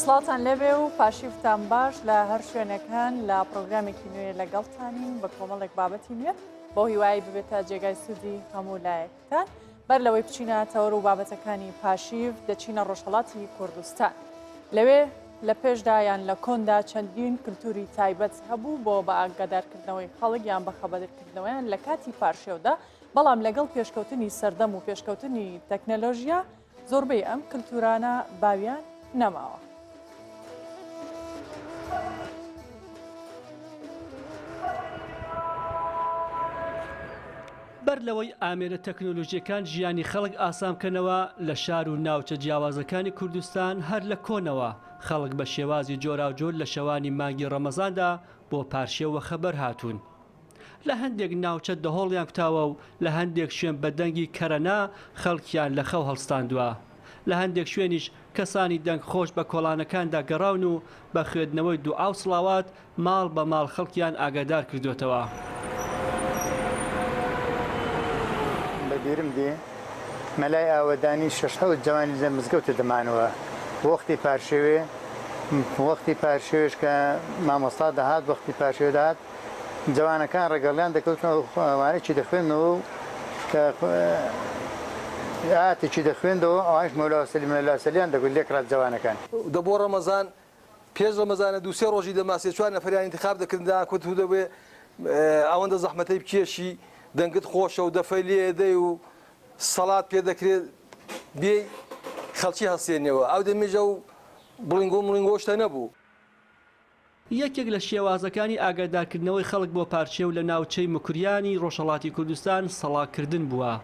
سڵاتان لەبێ و پاشیفتان باش لە هەر شوێنەکان لە پرۆگرامێکی نوێ لەگەڵتانین بە کۆمەڵێک بابەتی نوێ بۆ هیوایی ببێتە جێگای سوودی هەموو لایەکتان بەر لەوەی بچینە تەوەر و بابەتەکانی پاشیف دەچینە ڕۆژهەڵاتی کوردستان لەوێ لە پێشدا یان لە کۆندا چەندین کللتوری تایبەت هەبوو بۆ بە ئاگادارکردنەوەی خەڵک یان بە خەبەرکردنەوەیان لە کاتی پارشێودا بەڵام لەگەڵ پێشکەوتنی سەردەم و پێشکەوتنی تەکنەلۆژیا زۆربەی ئەم کللتورانە باویان نەماوە. بەر لەوەی ئامێرە تەکنۆلۆژیەکان ژیانی خەڵک ئاسامکەنەوە لە شار و ناوچە جیاوازەکانی کوردستان هەر لە کۆنەوە خەڵک بە شێوازی جۆراوجۆر لە شەوانی مانگی ڕەمەزاندا بۆ پارشێوە خەبەر هاتوون. لە هەندێک ناوچە دەهۆڵیان کوتاوە و لە هەندێک شوێن بەدەنگی کەرەنا خەڵکیان لە خەو هەڵستاندووە. لە هەندێک شوێنیش کەسانی دەنگ خۆش بە کۆڵانەکاندا گەڕاون و بە خوێندنەوەی دوعا و سڵاوات ماڵ بە ماڵ خەڵکیان ئاگادار کردوێتەوە. بیرم دی مەلای ئاوەدانی شەشحەوت جوانی لە مزگەوتە دەمانەوە وەختی پارشێوێش کە مامۆستا دەهات وەختی پارشێو دەهات جوانەکان ڕێگەڵیان دەکەوتنەوەوانێکی دەخوێنەوە کە ئاتێکی دەخوێندەوە ئەوانش مەولاسەلیان دەگوت لێکرات جوانەکان دەبۆ ڕەمەزان پێش ڕەمەزانە دووسێ ڕۆژی دەماسێ چوار نەفەریان انتخاب دەکردن کوت دەبێ ئەوەندە زەحمەتەی بکێشی دەنگت خۆشە و دەفەی لێدەی و سەڵات پێ دەکرێت بێ خەڵکی هەسێنەوە ئەو دەمێژە و بڵنگۆشتە نەبوو. یەکێک لە شێوازەکانی ئاگادارکردنەوەی خەڵک بۆ پارچێو لە ناوچەی مکوریانی ڕۆژهەڵاتی کوردستان سەڵاتکردن بووە.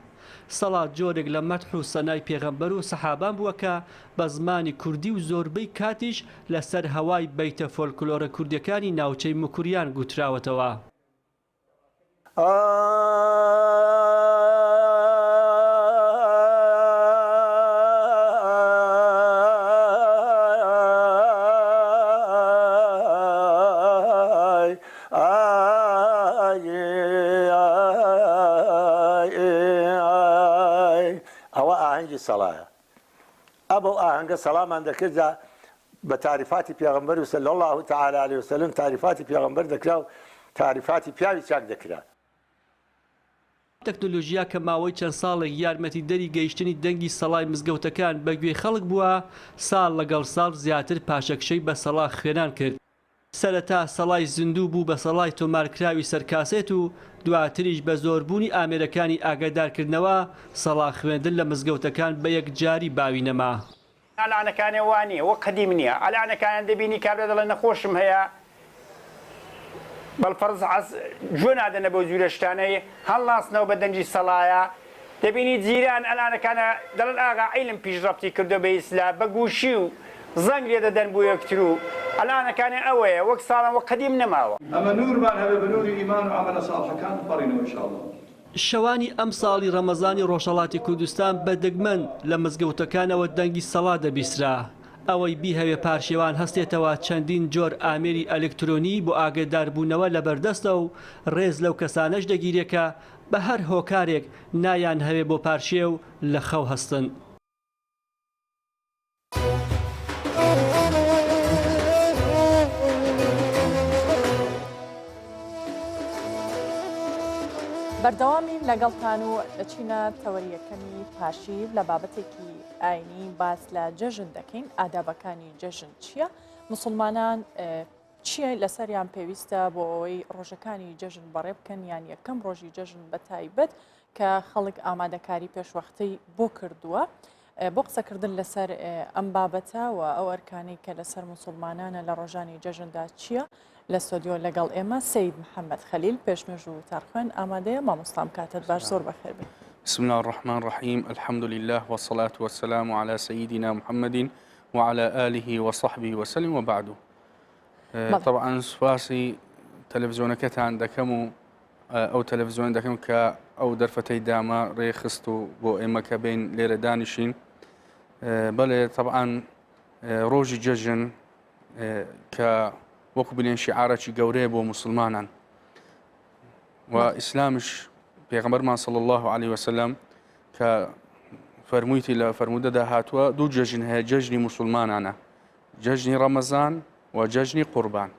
سەڵات جۆرێک لە مەدح و سەنای پێغەمبەر و سەحابان بووە کە بە زمانی کوردی و زۆربەی کاتیش لەسەر هەوای بەیتە فۆلکلۆرە کوردیەکانی ناوچەی مکوریان گوتراوەتەوە. ئەوە ئاهەنگی سەڵایە ئەبە ئاهەنگە سەڵامان دەکردا بە تاریفاتی پێغەمبەر و صلی الله تعالی علیه وسلم تاریفاتی پێغەمبەر دەکرا و تاریفاتی پیاوی چاک دەکرا. تەکنۆلۆژیا کە ماوەی چەند ساڵێک یارمەتی دەری گەیشتنی دەنگی سەڵای مزگەوتەکان بە گوێی خەڵک بووە ساڵ لەگەڵ ساڵ زیاتر پاشەکشەی بە سەڵا خوێنان کرد. سەرەتا سەڵای زیندوو بوو بە سەڵای تۆمارکراوی سەرکاسێت و دواتریش بە زۆربوونی ئامێرەکانی ئاگادارکردنەوە سەڵا خوێندن لە مزگەوتەکان بە یەکجاری باوی نەما. ئەلانەکانی وانە وەک قەدیم نییە ئەلانەکان دەبینی کابرا دەڵێن نەخۆشم هەیە بەڵفەرز گوێ نادەنە بۆ جوورە شتانەی هەڵناسنەوە بە دەنگی سەڵایە دەبینی جیران ئەلانەکانە دەڵێن ئاغا عیلم پیشڕەفتی کردو بە ئیسلا بە گوشی و زەنگ لێ دەدەن بۆ یەکتر و ئەلانەکانی ئەوەیە وەک ساڵان وەک قەدیم نەماوە. ئەمە نورمان هەبێ بە نووری ئیمان و عەمەلە ساڵحەکان بپەڕینەوە ئینشاءڵڵا. شەوانی ئەم ساڵی ڕەمەزانی ڕۆژهەڵاتی کوردستان بە دەگمەن لە مزگەوتەکانەوە دەنگی سەڵا دەبیسترا. ئەوەی بیهەوێ پارشێوان هەستێتەوە چەندین جۆر ئامێری ئەلکترۆنی بۆ ئاگاداربوونەوە لە بەردەستە و ڕێز لەو کەسانەش دەگیرێکە بە هەر هۆکارێک نایان هەوێ بۆ پارشێو لە خەو هەستن. بەردەوامین لەگەڵتان و دەچینە تەوەریەکەمی پاشیف لە بابەتێکی ئاینی باس لە جەژن دەکەین ئادابەکانی جەژن چییە؟ موسڵمانان چیە لەسەریان پێویستە بۆ ئەوەی ڕۆژەکانی جەژن بەڕێ بکەن یان یەکەم ڕۆژی جەژن بە تایبەت کە خەڵک ئامادەکاری پێشوەختەی بۆ کردووە بۆ قسەکردن لەسەر ئەم بابەتە و ئەو ئەرکانەی کە لەسەر موسڵمانانە لە ڕۆژانی جەژندا چییە؟ لە ستۆدیۆ لەگەڵ ئێمە سید محەممەد خەلیل پێشمێژ و تارخوێن ئامادەیە مامۆستام کاتت باش زۆر بەخێر بێت. بسم الله الرحمن الرحيم الحمد لله والصلاة والسلام على سيدنا محمد وعلى آله وصحبه وسلم وبعد. طبعا سواسي تلفزيونكتان دكمو أو تلفزيون دكمو أو درفتي داما ريخستو بو إما كبين ليرة دانشين بل طبعا روجي ججن ك وەکو بلێن شیعارێکی گەورەیە بۆ مسلمانان و ئیسلامش پێغەمبەرمان صلی الله عليه وسلم کە فەرموویتی لە فەرموودەدا هاتووە دوو جەژن هەیە جەژنی مسلمانانە جەژنی ڕەمەزان و جەژنی قوربان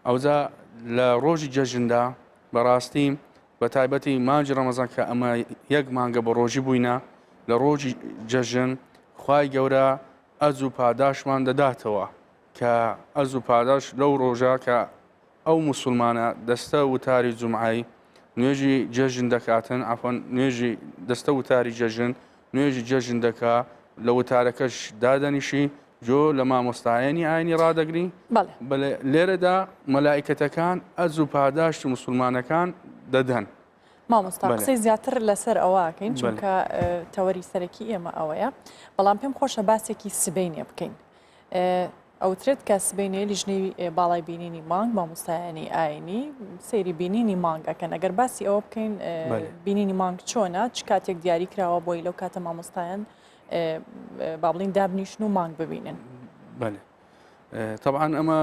ئەوجا لە ڕۆژی جەژندا بەڕاستی بە تایبەتی مانجی ڕەمەزان کە ئەمە یەک مانگە بە ڕۆژی بووینە لە ڕۆژی جەژن خوای گەورە ئەز و پاداشمان دەداتەوە کە ئەز و پاداش لەو ڕۆژە کە ئەو مسلمانە دەستە وتاری جومعایی نوێژی جەژن دەکاتن ئەفۆن نوێژی دەستە وتاری جەژن نوێژی جەژن دەکا لە وتارەکەش دادەنیشی جۆ لە مامۆستایانی ئاینی ڕادەگری لێرەدا مەلائکەتەکان ئەز و پاداشتی مسلمانەکان دەدەن. مامۆستا قسەی زیاتر لەسەر ئەوەکەین چونکە تەوەری سەرەکی ئێمە ئەوەیە بەڵام پێم خۆشە باسێکی سبەینێ بکەین. ئەوترێت کە سبەینێ لیژنەی باڵای بینینی مانگ مامۆستایانی ئاینی سەیری بینینی مانگەکەن ئەگەر باسی ئەوە بکەین بینینی مانگ چۆنە چ کاتێک دیاری کراوە بۆی لەو کاتە مامۆستایان با بڵین دابنیشن و مانگ ببینن. طبعا ئەمە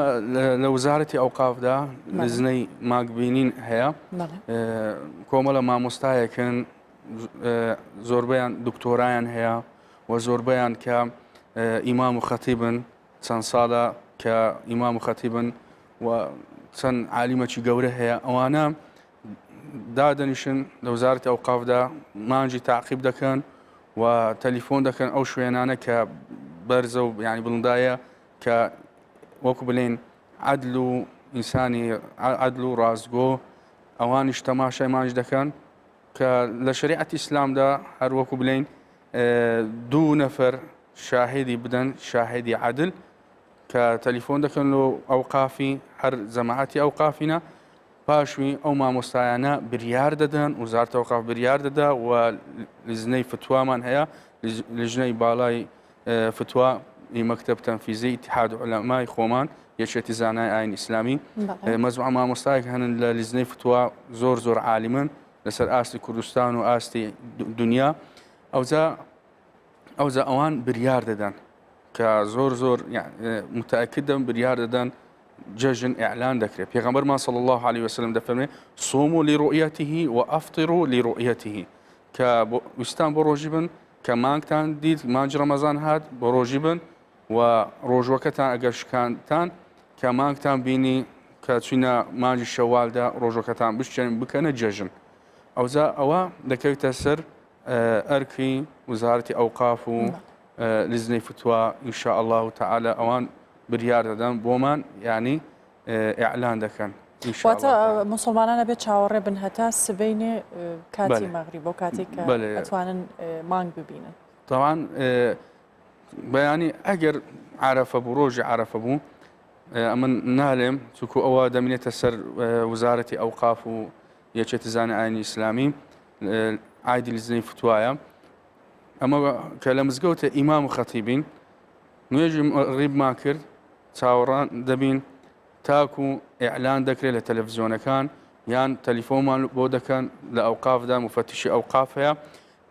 لە وزارەتی ئەوقافدا لزنەی ماگبینین هەیە کۆمەڵە مامۆستایەکن زۆربیان دکتۆرایان هەیە و زۆربیان کە ئیمام و خەتیبن چەند ساڵە کە ئیمام و خەتیبن و چەند عالیمەکی گەورە هەیە ئەوانە دادەنیشن لە وزارەتی ئەوقافدا مانجی تاقیب دەکەن و تەلیفۆن دەکەن ئەو شوێنانە کە بەرزە و یعنی بڵندایە کە وەکو بڵێن عەدل و ئینسانی عەدل و ڕازگۆ ئەوانیش تەماشای مانج دەکەن کە لە شریعەتی ئیسلامدا هەر وەکو بڵێن دوو نەفەر شاهدی بدەن شاهدی عەدل کە تەلیفۆن دەکەن و ئەوقافی هەر جەماعەتی ئەوقافینە پاشوی ئەو مامۆستایانە بریار دەدەن وزارەتی ئەوقاف بریار دەدا و لیژنەی فتوامان هەیە لیژنەی باڵای فتوا مەکتەب تەنفیزی ئیتیحاد عولەمای خۆمان یەکێتی زانای ئاین ئیسلامی مەجموعە مامۆستایەک هەن لە لیژنەی فتوا زۆر زۆر عالیمن لەسەر ئاستی کوردستان و ئاستی دنیا ئەوجا ئەوان بریار دەدەن کە زۆر زۆر متأکدم بریار دەدەن جەژن ئیعلان دەکرێت پێغەمبەرمان صلی الله عليه وسلم دەفەرمێ صوموا لرؤيته وأفطروا لرؤيته کە ویستان بۆ ڕۆژی بن کە مانگتان دیت مانج ڕەمەزان هات بۆ ڕۆژی بن و ڕۆژوەکەتان ئەگەر شکاندتان کە مانگتان بینی کە چوینە مانجی شەوالدا ڕۆژەکەتان بکەنە جەژن ئەوجا ئەوە دەکەوێتە سەر ئەرکی وزارەتی ئەوقاف و لیژنەی فتوا ئینشاء الله تعالى ئەوان بریار دەدەن بۆمان یعنی ئیعلان دەکەن واتە مسلمانانە بێت چاوەڕێ بن هەتا سبەینێ کاتی مەغریب بۆ کاتێک کە ئەتوانن مانگ ببینن. طبعا بەیانی ئەگەر عرەفە بوو ڕۆژی عرەفە بوو ئەمن نالێم چونکو ئەوە دەمێنێتە سەر وزارەتی ئەوقاف و یەکێتی زانای ئاینی ئیسلامی عایدی لیژنەی فتوایە ئەمە کە لە مزگەوتە ئیمام و خەتیبین نوێژی مەغریبمان کرد چاوەڕان دەبین تاکو ئیعلان دەکرێت لە تەلەڤیزیۆنەکان یان تەلیفۆنمان بۆ دەکەن لە ئەوقافدا مفتیشی ئەوقاف هەیە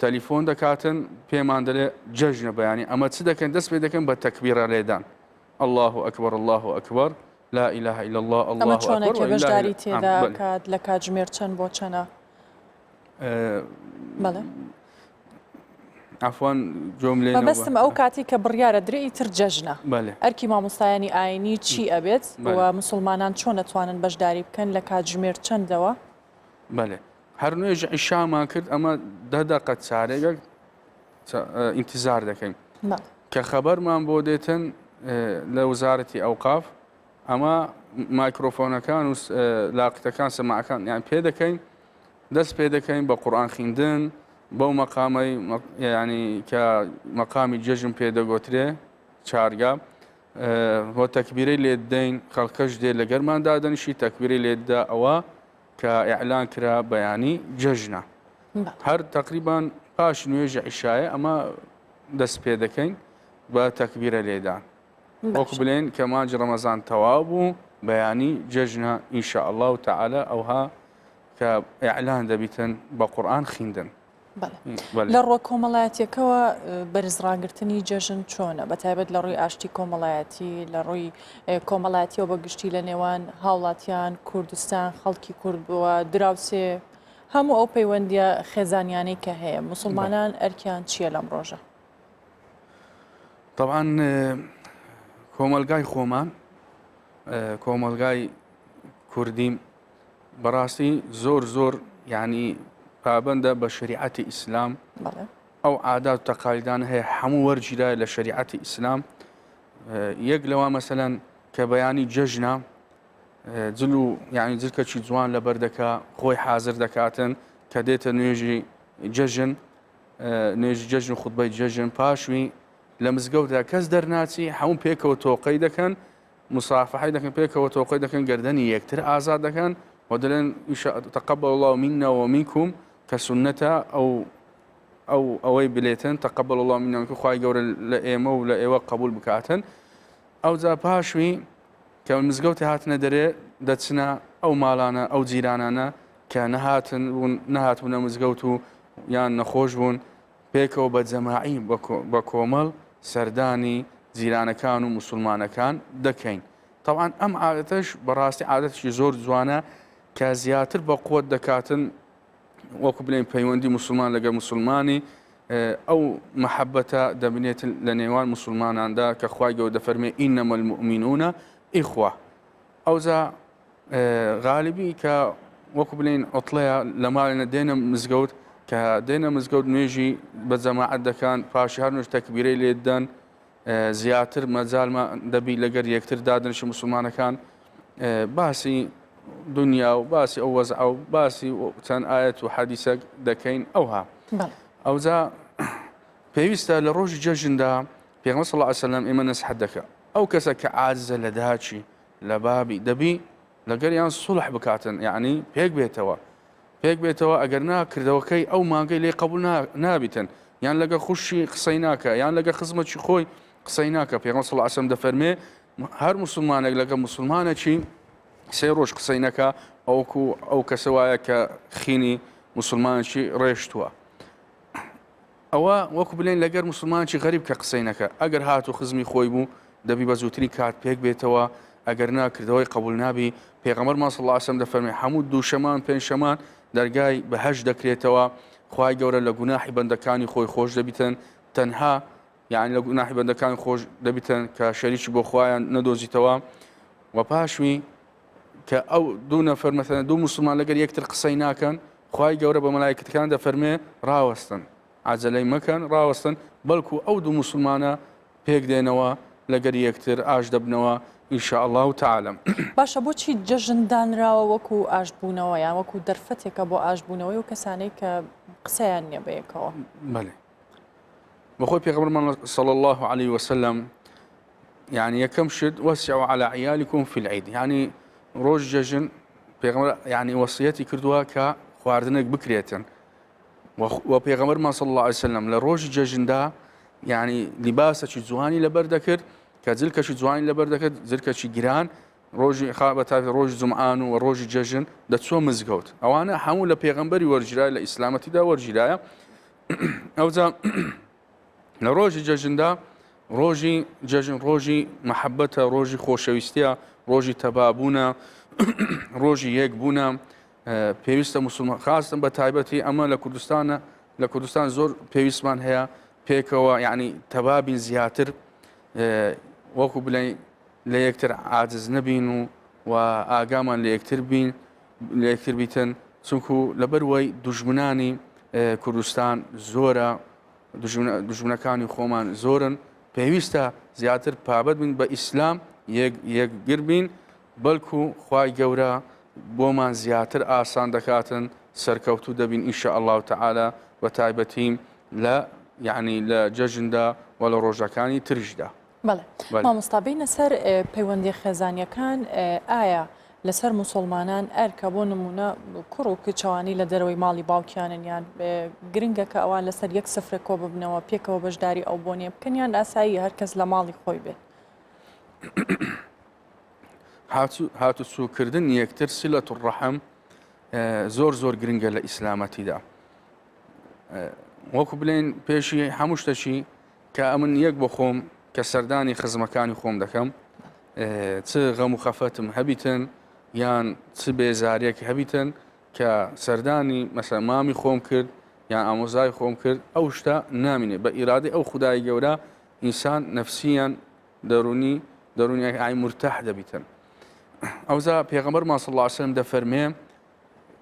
تەلیفۆن دەکاتن پێمان دەڵێ جەژنە بەیانی ئەمە چ دەکەن دەست پێ دەکەن بە تەکبیرە لێدان الله ئەکبەر الله ئەکبەر لا إله إلا الله الله ئەمە چۆنێکە بەشداری تێدا کات لە کاتژمێر چەند بۆ چەنە بەڵێ عفوان جملة بەبەستم ئەو کاتی کە بڕیارە درێی تر جەژنە ئەرکی مامۆستایانی ئاینی چی ئەبێت و مسلمانان چۆن دەتوانن بەشداری بکەن لە کاتژمێر چەندەوە؟ بەڵێ هەر نوێژ عیشامان کرد ئەمە 10 دقیقە چارێک ئینتیزار دەکەین کە خەبەرمان بۆ دێتن لە وزارەتی ئەوقاف ئەمە مایکرۆفۆنەکان و لاقتەکان سەماعەکان یان پێ دەکەین دەست پێ دەکەین بە قورئان خوێندن بەو مەقامەی ینی کە مەقامی جەژن پێدەگوترێ چارگا بۆ تەکبیرەی لێ دەین خەڵکەش دێ لە گەرمان دادەنیشی تەکبیرەی لێدا ئەوە کە ئیعلان کرا بەیانی جەژنە هەر تقریبان پاش نوێژی عیشایە ئەمە دەست پێ دەکەین بە تەکبیرە لێدان وەکو بڵێن کە مانجی ڕەمەزان تەواو بوو بەیانی جەژنە ئینشاء الله تعالى ئەوها کە ئیعلان دەبیتن بە قورئان خوێندن. لە ڕۆ کۆمەڵایەتیەکەوە بەرزڕاگررتنی جەژن چۆنە بەتایبەت لە ڕووی ئاشتی کۆمەڵایەتی لە ڕووی کۆمەڵایەتیەوە بەگشتی لە نێوان هاوڵاتیان کوردستان خەڵکی کورد بووە دراوسێ هەموو ئەو پەیوەندیە خێزانیانەی کە هەیە مسلمانان ئەرکیان چییە لەم ڕۆژە؟ طبعا کۆمەلگای خۆمان کۆمەلگای کوردیم بەڕاستی زۆر یعنی پابندە بە شریعەتی ئیسلام ئەو عادات و تەقالیدان هەیە هەموو وەرگیرای لە شریعەتی ئیسلام یەک لەوە مەسەلەن کە بەیانی جەژنە جل و یعنی جلکەکی جوان لەبەر دەکا خۆی حازر دەکاتن کە دێتە نوێژی جەژن نوێژی جەژن و خوتبەی جەژن پاشوی لە مزگەوتدا کەس دەرناچی هەموو پێکەوە تۆقەی دەکەن مسافحی دەکەن پێکەوە تۆقەی دەکەن گردنی یەکتر ئازاد دەکەن و دەڵێن تقبل الله منا ومنكم کە سنەتە ئەوەی بلێتن تقبل الله منا ومنكم خوای گەورە لە ئێمە و لە ئێوە قبول بکاتن ئەو جا پاشوی کە مزگەوتی هاتنە دەرێ دەچنە ئەو ماڵانە ئەو جیرانانە کە نەهاتبوونە مزگەوت و یان نەخۆش بوون پێکەوە بە جەماعی بە کۆمەڵ سەردانی جیرانەکان و موسڵمانەکان دەکەین. طبعاً ئەم عادەتەش بەڕاستی عادەتێکی زۆر جوانە کە زیاتر بە قوت دەکاتن وەکو بڵێن پەیوەندی موسڵمان لەگەڵ موسڵمانی ئەو محەبەتە دەبنێت لە نێوان موسڵماناندا کە خوای گەورە دەفەرمێ ئینەمە المؤمنون ئیخوە. ئەوجا غالیبی کە وەکو بڵێن ئۆتڵەیە لە ماڵێنە دێنە مزگەوت کە دێنە مزگەوت نوێژی بە جەماعەت دەکەن پاشی هەر نوێژ تەکبیرەی لێ دەن زیاتر مەجالمە دەبی لەگەر یەکتر دادنشی موسڵمانەکان باسی دنیا و باسی ئەو وەزع و باسی چەند ئاەت و حەدیسە دەکەین ئەوها. ئەوجا پێویستە لە ڕۆژی جەژندا پێغەمبەر صلی الله علیه و سلم ئێمە نەسیحەت دەکا ئەو کەسە کە عاجزە لە داچی لە بابی دەبی لەگەریان سوڵح بکاتن یعنی پێک بێتەوە ئەگەر ناکردەوەکەی ئەو مانگەی لێ قبول نابیتن یان لەگە خوشی قسەی ناکە یان لەگە خزمەتی خۆی قسەی ناکە. پێغەمبەر صلی الله علیه و سلم دەفەرمێ هەر موسڵمانێک لەگە موسڵمانێکی سێ ڕۆژ قسەی نەکە ئەو کەسە وایە کە خینی موسڵمانێکی ڕێشتووە. ئەوە وەکو بڵێن لەگەر موسڵمانێکی غەریب کە قسەی نەکە ئەگەر هات و خزمی خۆی بوو دەبی بە زووترین کات پێک بێتەوە ئەگەر ناکردەوەی قبول نابی. پێغەمبەر صلی الله علیه و سلم دەفەرمێ هەموو دووشەمان پێنجشەمان دەرگای بەهەشت دەکرێتەوە خوای گەورە لە گوناحی بەندەکانی خۆی خۆش دەبیتن تەنها یعنی لە گوناحی بەندەکانی خۆش دەبیتن کە شەریکی بۆ خۆیان نەدۆزیتەوە و پاشوی کە ئەو دوو نەفەر مەثەن دوو موسڵمان لەگەر یەکتر قسەی ناکەن خوای گەورە بە مەلایکەتەکان دەفەرمێ ڕاوەستن عەجەلەی مەکەن ڕاوەستن بەڵکو ئەو دوو موسڵمانە پێک دێنەوە لەگەر یەکتر ئاش دەبنەوە إن شاء الله تعالى. باشە بۆچی جەژن دانراوە وەکو ئاشبوونەوە یان وەکو دەرفەتێکە بۆ ئاشبوونەوەی و کەسانەی کە قسەیان نییە بەیەکەوە؟ بەڵێ بەخۆی پێغەمبەرمان صلى الله عليه وسلم يعني یەکەم شت وەسعوا على عيالكم في العيد يعني ڕۆژ جەژن پێغەمبەر يعني وەسیەتی کردووە کە خواردنێک بکرێتن و پێغەمبەرمان صلى الله عليه وسلم لە ڕۆژی جەژندا يعني لیباسێکی جوانی لەبەر دەکرد کە جلکەشی جوانی لەبەر دەکرد جلکەشی گران ڕۆژی بەتابێت ڕۆژی جومعان و ڕۆژی جەژن دەچوە مزگەوت ئەوانە هەموو لە پێغەمبەری وەرگیرای لە ئیسلامەتیدا وەرگیرایە. ئەوجا لە ڕۆژی جەژندا ڕۆژی جەژن ڕۆژی مەحەبەتە ڕۆژی خۆشەویستیە ڕۆژی تەبابوونە ڕۆژی یەکبوونە پێویستە موسڵمان خاستن بە تایبەتی ئەمە لە کوردستان زۆر پێویستمان هەیە پێکەوە یعنی تەبابین زیاتر وەکو بڵێن لە یەکتر عاجز نەبین و ئاگامان لە یەکتر بیتن چونکو لەبەروەی دوژمنانی کوردستان زۆرە دوژمنەکانی خۆمان زۆرن پێویستە زیاتر پابەت بین بە ئیسلام یەکگر بین بەڵکو خوای گەورە بۆمان زیاتر ئاسان دەکاتن سەرکەوتوو دەبین إن شاء الله تعالى بە تایبەتیم لە یعنی لە جەژندا و لە ڕۆژەکانی تریشدا. بەڵێ مامۆستابینە سەر پەیوەندی خێزانیەکان ئایا لەسەر موسڵمانان ئەرکە بۆ نمونە کوڕ و کچەوانی لە دەرەوەی ماڵی باوکیانن یان گرنگە کە ئەوان لەسەر یەک سفرە کۆ ببنەوە پێکەوە بەشداری ئەو بۆنیە بکەن یان ئاسایی هەرکەس لە ماڵی خۆی بێت؟ هاتوچووکردن یەکتر سیلەت الڕەحم زۆر گرنگە لە ئیسلامەتیدا وەکو بڵێن پێشی هەموو شتێکی کە ئەمن یەک بۆ خۆم کە سەردانی خزمەکانی خۆم دەکەم چ غەم و خەفەتم هەبیتن یان چ بێزاریەک هەبیتن کە سەردانی مەسەڵەن مامی خۆم کرد یان ئامۆزای خۆم کرد ئەو شتە نامینێ بە ئیرادەی ئەو خودای گەورە ئینسان نەفسیان دەرونی دەرونی ئای مرتاح دەبیتن ئەوزا پێغەمبەرمان صلی الله علیه وسلم دەفەرمێ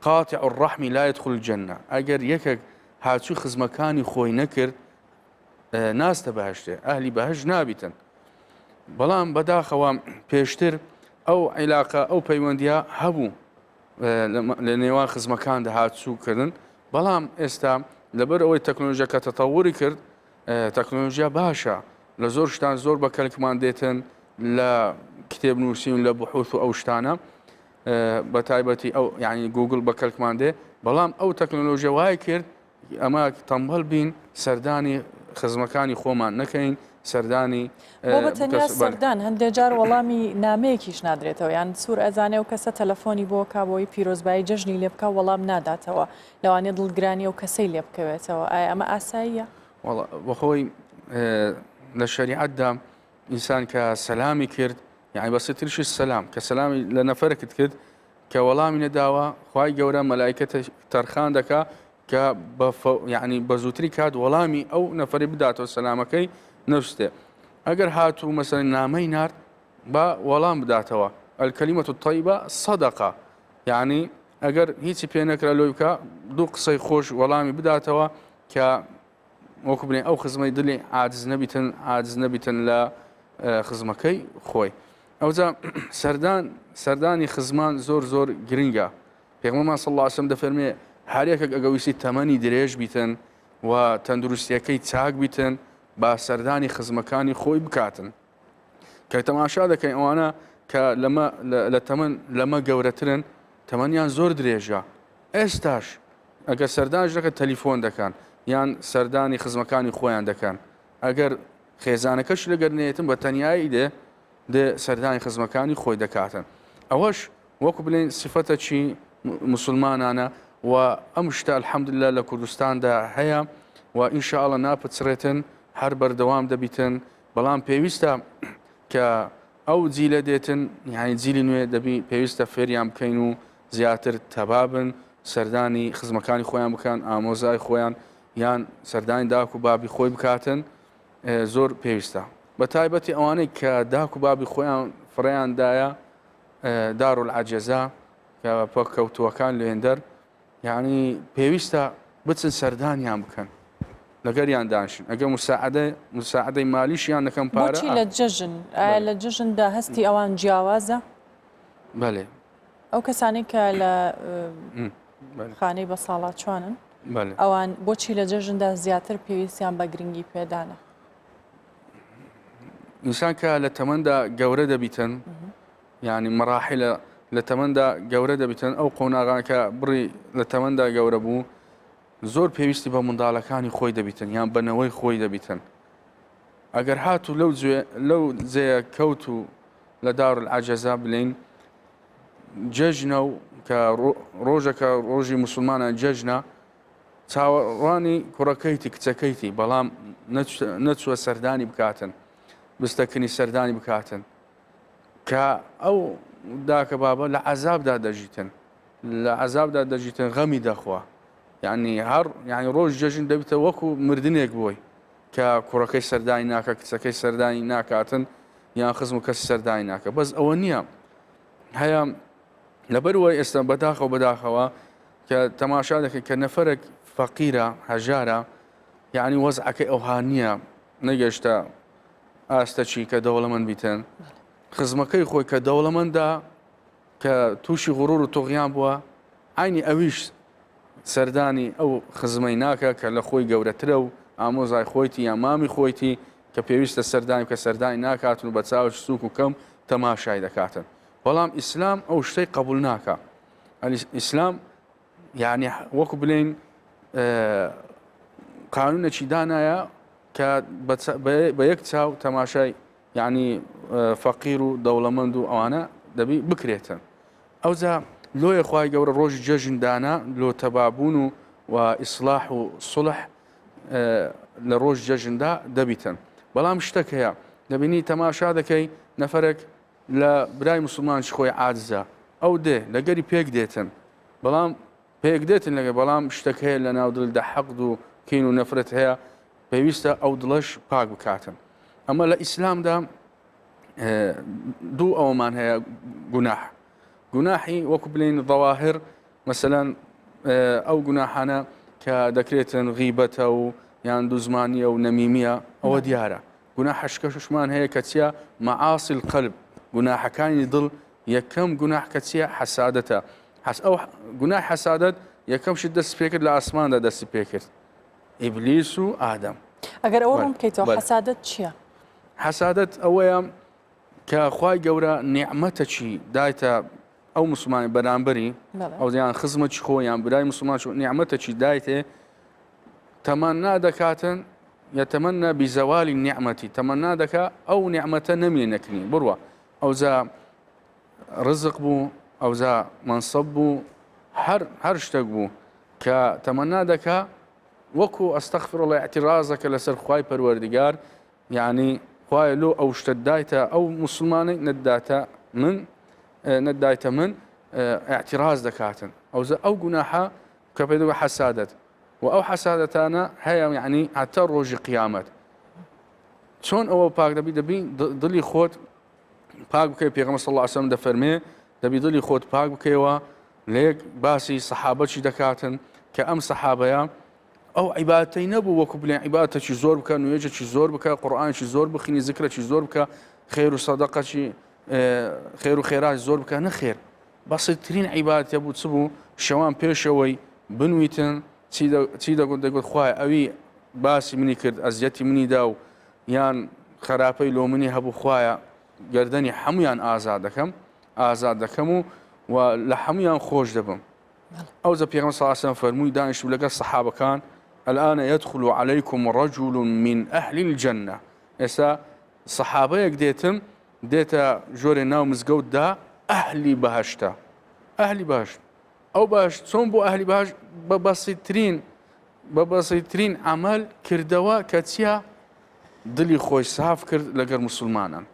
قاطع الرحم لا يدخل الجنة ئەگەر یەکێک هاچوو خزمەکانی خۆی نەکرد ناستە بەهشتێ ئەهلی بەهشت نابیتن بەڵام بەداخەوە پێشتر ئەو عیلاقە ئەو پەیوەندیە هەبوو لە نێوان خزمەکاندا هاتووکردن بەڵام ئێستا لەبەر ئەوەی تەکنۆلۆژیەکە تەتەووری کرد تەکنۆلۆژیا باشە لە زۆر شتان زۆر بە کەلکمان دێتن لە کتێب نووسین لە بحوث و ئەو شتانە بە تایبەتی ئەو یعنی گوگل بە کەلکمان دێ بەڵام ئەو تەکنۆلۆژیە وای کرد ئەمە تەمبەڵ بین سەردانی خزمەکانی خۆمان نەکەین سەردانی بۆ بە تەنیا سەردان هەندێک جار وەڵامی نامەیەکیش نادرێتەوە یان سوور ئەزانێ و کەسە تەلەفۆنی بۆ کابەوەی پیرۆزبایی جەژنی لێ بکە وەڵام ناداتەوە لەوانێ دڵگرانی و کەسەی لێ بکەوێتەوە ئایا ئەمە ئاساییە؟ بەخۆی لە شەریعەتدا ئینسان کە سەلامی کرد یعنی بەسە ترشی سەلام کە سەلامی لە نەفەرێکت کرد کە وەڵامی نەداوە خوای گەورە مەلایکەتە تەرخان دەکا کە یعنی بە زووتری کات وەڵامی ئەو نەفەری بداتەوە سەلامەکەی نەوستێ ئەگەر هاتوو مەسەڵەن نامەی نارد بە وەڵام بداتەوە الکەلیمەت الطەیبە سەدەقە یعنی ئەگەر هیچی پێ نەکرا لۆی بکە دوو قسەی خۆش وەڵامی بداتەوە کە وەکو بنێ ئەو خزمەی دڵی عاجز نەبیتن لە خزمەکەی خۆی ئەوجا سەردانی خزمان زۆر گرنگە پێغەمبەرمان صلی الله علیه وسلم دەفەرمێ هەر یەکێک ئەگەویستی تەمەنی درێژ بیتن و تەندروستیەکەی چاک بیتن با سەردانی خزمەکانی خۆی بکاتن کە تەماشا دەکەین ئەوانە کە لە تەمەن لەمە گەورەترن تەمەنیان زۆر درێژە ئێستاش ئەگەر سەردانش دەکەن تەلیفۆن دەکەن یان سەردانی خزمەکانی خۆیان دەکەن ئەگەر خێزانەکەش لەگەرنێتن بە تەنیایی دێ سەردانی خزمەکانی خۆی دەکاتن ئەوەش وەکو بڵێن سفەتە چی مسلمانانە و ئەم شتە الحەمدلله لە کوردستاندا هەیە و ئینشاءڵڵا ناپچڕێتن هەر بەردەوام دەبیتن بەڵام پێویستە کە ئەو جیلە دێتن یعنی جیلی نوێ دەبی پێویستە فێریان بکەین و زیاتر تەبابن سەردانی خزمەکانی خۆیان بکەن ئامۆزای خۆیان یان سەردانی داک و بابی خۆی بکاتن زۆر پێویستە بە تایبەتی ئەوانەی کە داک و بابی خۆیان فڕیاندایە دارولعەجەزا کە پەککەوتووەکان لێندەر یعنی پێویستە بچن سەردانیان بکەن لەگەریان دانشن ئەگەر مساعدەی مالیشیان نەکەم پارە بۆچی لە جەژن ئایا لە جەژندا هەستی ئەوان جیاوازە؟ بەڵێ ئەو کەسانی کە لە خانەی بە ساڵات چوانن ئەوان بۆچی لە جەژندا زیاتر پێویستیان بە گرنگی پێدانە؟ ئینسان کە لە تەمەندا گەورە دەبیتن یعنی مەراحلە لە تەمەندا گەورە دەبیتن ئەو قۆناغانکە بڕی لە تەمەندا گەورە بوو زۆر پێویستی بە منداڵەکانی خۆی دەبیتن یان بەنەوەی خۆی دەبیتن ئەگەر هاتوو لەو جێە کەوت و لە دارولعەجەزا بلین جەژنە و کە ڕۆژەکە ڕۆژی مسلمانە جەژنە چاوەڕوانی کوڕەکەیتی کچەکەیتی بەڵام نەچووە سەردانی بکاتن بستەکنی سەردانی بکاتن کە ئەو داکە بابە لە عەزابدا دەژیتن لە عەزابدا دەژیتن غەمی دەخوا یعنی هەر یعنی ڕۆژ جەژن دەبیتە وەکو مردنێک بۆی کە کوڕەکەی سەردانی ناکە کچەکەی سەردانی ناکاتن یان خزم و کەسی سەردانی ناکە بەس ئەوە نییە هەیە لەبەرەوەی ئێستا بەداخەوە کە تەماشا دەکەن کە نەفەرێک فەقیرە هەژارە یعنی وەزعەکەی ئەوها نییە نەگەشتە ئاستەچی کە دەوڵەمەند بیتن خزمەکەی خۆی کە دەوڵەمەندا کە تووشی غوڕور و تۆغیان بووە ئاینی ئەویش سەردانی ئەو خزمەی ناکە کە لە خۆی گەورەترە و ئامۆزای خۆیتی یا مامی خۆیتی کە پێویستە سەردانی کە سەردانی ناکاتن و بە چاوش سووک و کەم تەماشای دەکاتن بەڵام ئیسلام ئەو شتەی قبول ناکە ئیسلام یعنی وەکو بڵێن قانونێکی دانایە کە بە یەک چاو تەماشای یعنی فەقیر و دەوڵەمەند و ئەوانە دەبی بکرێتن ئەوجا لۆیە خوای گەورە ڕۆژی جەژن دانا لۆ تەبابوون و ئیسلاح و سڵح لە ڕۆژ جەژندا دەبیتن بەڵام شتێک هەیە دەبینی تەماشا دەکەی نەفەرێک لە برای مسلمانش خۆی عاجزە ئەو دێ لەگەری پێک دێتن بەڵام پێک دێتن لەگە بەڵام شتێک هەیە لە ناو دڵدا حەقد و کین و نەفرەت هەیە پێویستە ئەو دڵەش پاک بکاتن ئەمە لە ئیسلامدا دوو ئەومان هەیە گوناحی وەکو بڵین ظواهر مەسەلەن ئەو گوناحانە کە دەکرێتن غیبەتە و یان دوزمانیە و نەمیمیە ئەوە دیارە گوناح حەشکەشمان هەیە کە چیە مەعاسی القەلب گوناحەکانی دڵ یەکەم گوناح کە چیە حەسادەتە ئەو گوناح حەسادەت یەکەم شت دەست پێ کرد لە ئاسماندا دەستی پێ کرد ئیبلیس و ئادەم ئەگەر ئەوە ڕوون بکەیتەوە حەسادەت چییە؟ حەسادەت ئەوەیە کە خوای گەورە نیعمەتەکی دایتە ئەو مسلمانی بەرامبەری ئەو یان خزمەتی خۆیان برای مسلمان نیعمەتەکی دایتێ تەمەنا دەکاتن یەتەمەنا بیزەوالی نیعمەتی تەمەنا دەکا ئەو نیعمەتە نەمێنەکردنی بڕوە ئەوزا ڕزق بوو ئەوزا منسەب بوو هەر شتێک بوو کە تەمەنا دەکا وەکو ئەستەغفیرڵڵاه ئیعتیرازەکە لەسەر خوای پەروەردگار یعنی خوایە لۆ ئەو شتە دایتە ئەو مسلمانێک نەدایتە من ئیعتیراز دەکاتن ئەوزە ئەو گوناحە کە پێدەوە حەسادەت و ئەو حەسادەتانە هەیە یعنی هەتا ڕۆژی قیامەت چۆن ئەوە پاک دەبی دڵی خۆت پاک بکەی پێغەمبەر صلی الله علیه و سلم دەفەرمێ دەبی دڵی خۆت پاک بکەیەوە لێک باسی سەحابەتی دەکاتن کە ئەم سەحابەیە ئەو عیبادەتەی نەبوو وەکو بڵێن عیبادەتێکی زۆر بکە نوێژێکی زۆر بکە قورئانێکی زۆر بخوێنی زیکرێکی زۆر بکە خێر و سەدەقەی خێر و خێراتی زۆر بکە نەخێر بەسیطترین عیبادەتە بوو چ بوو شەوان پێشەوەی بنویتن چی دەگوت خوایە ئەوی باسی منی کرد ئەزیەتی منی دا و یان خراپەی لۆ منی هەبوو خوایە گەردەنی هەمویان ئازاد دەکەم و لە هەمویان خۆش دەبم ئەوزە پێغەمبەر صلی الله علیه و سلم فەرمووی دانیشتو لەگەڵ سەحابەکان الآن يدخل عليكم رجل من أهل الجنة ئێستا سەحابەیەک دێتە ژۆرێ ناو مزگەوتدا ئەهلی بەهەشتە ئەهلی بەهەشت ئەو باش چۆن بۆ ئەهلی بەهەشت بە بەسیطترین عەمەل کردەوە کە چیە دڵی خۆی ساف کرد لەگەڵ مسلمانان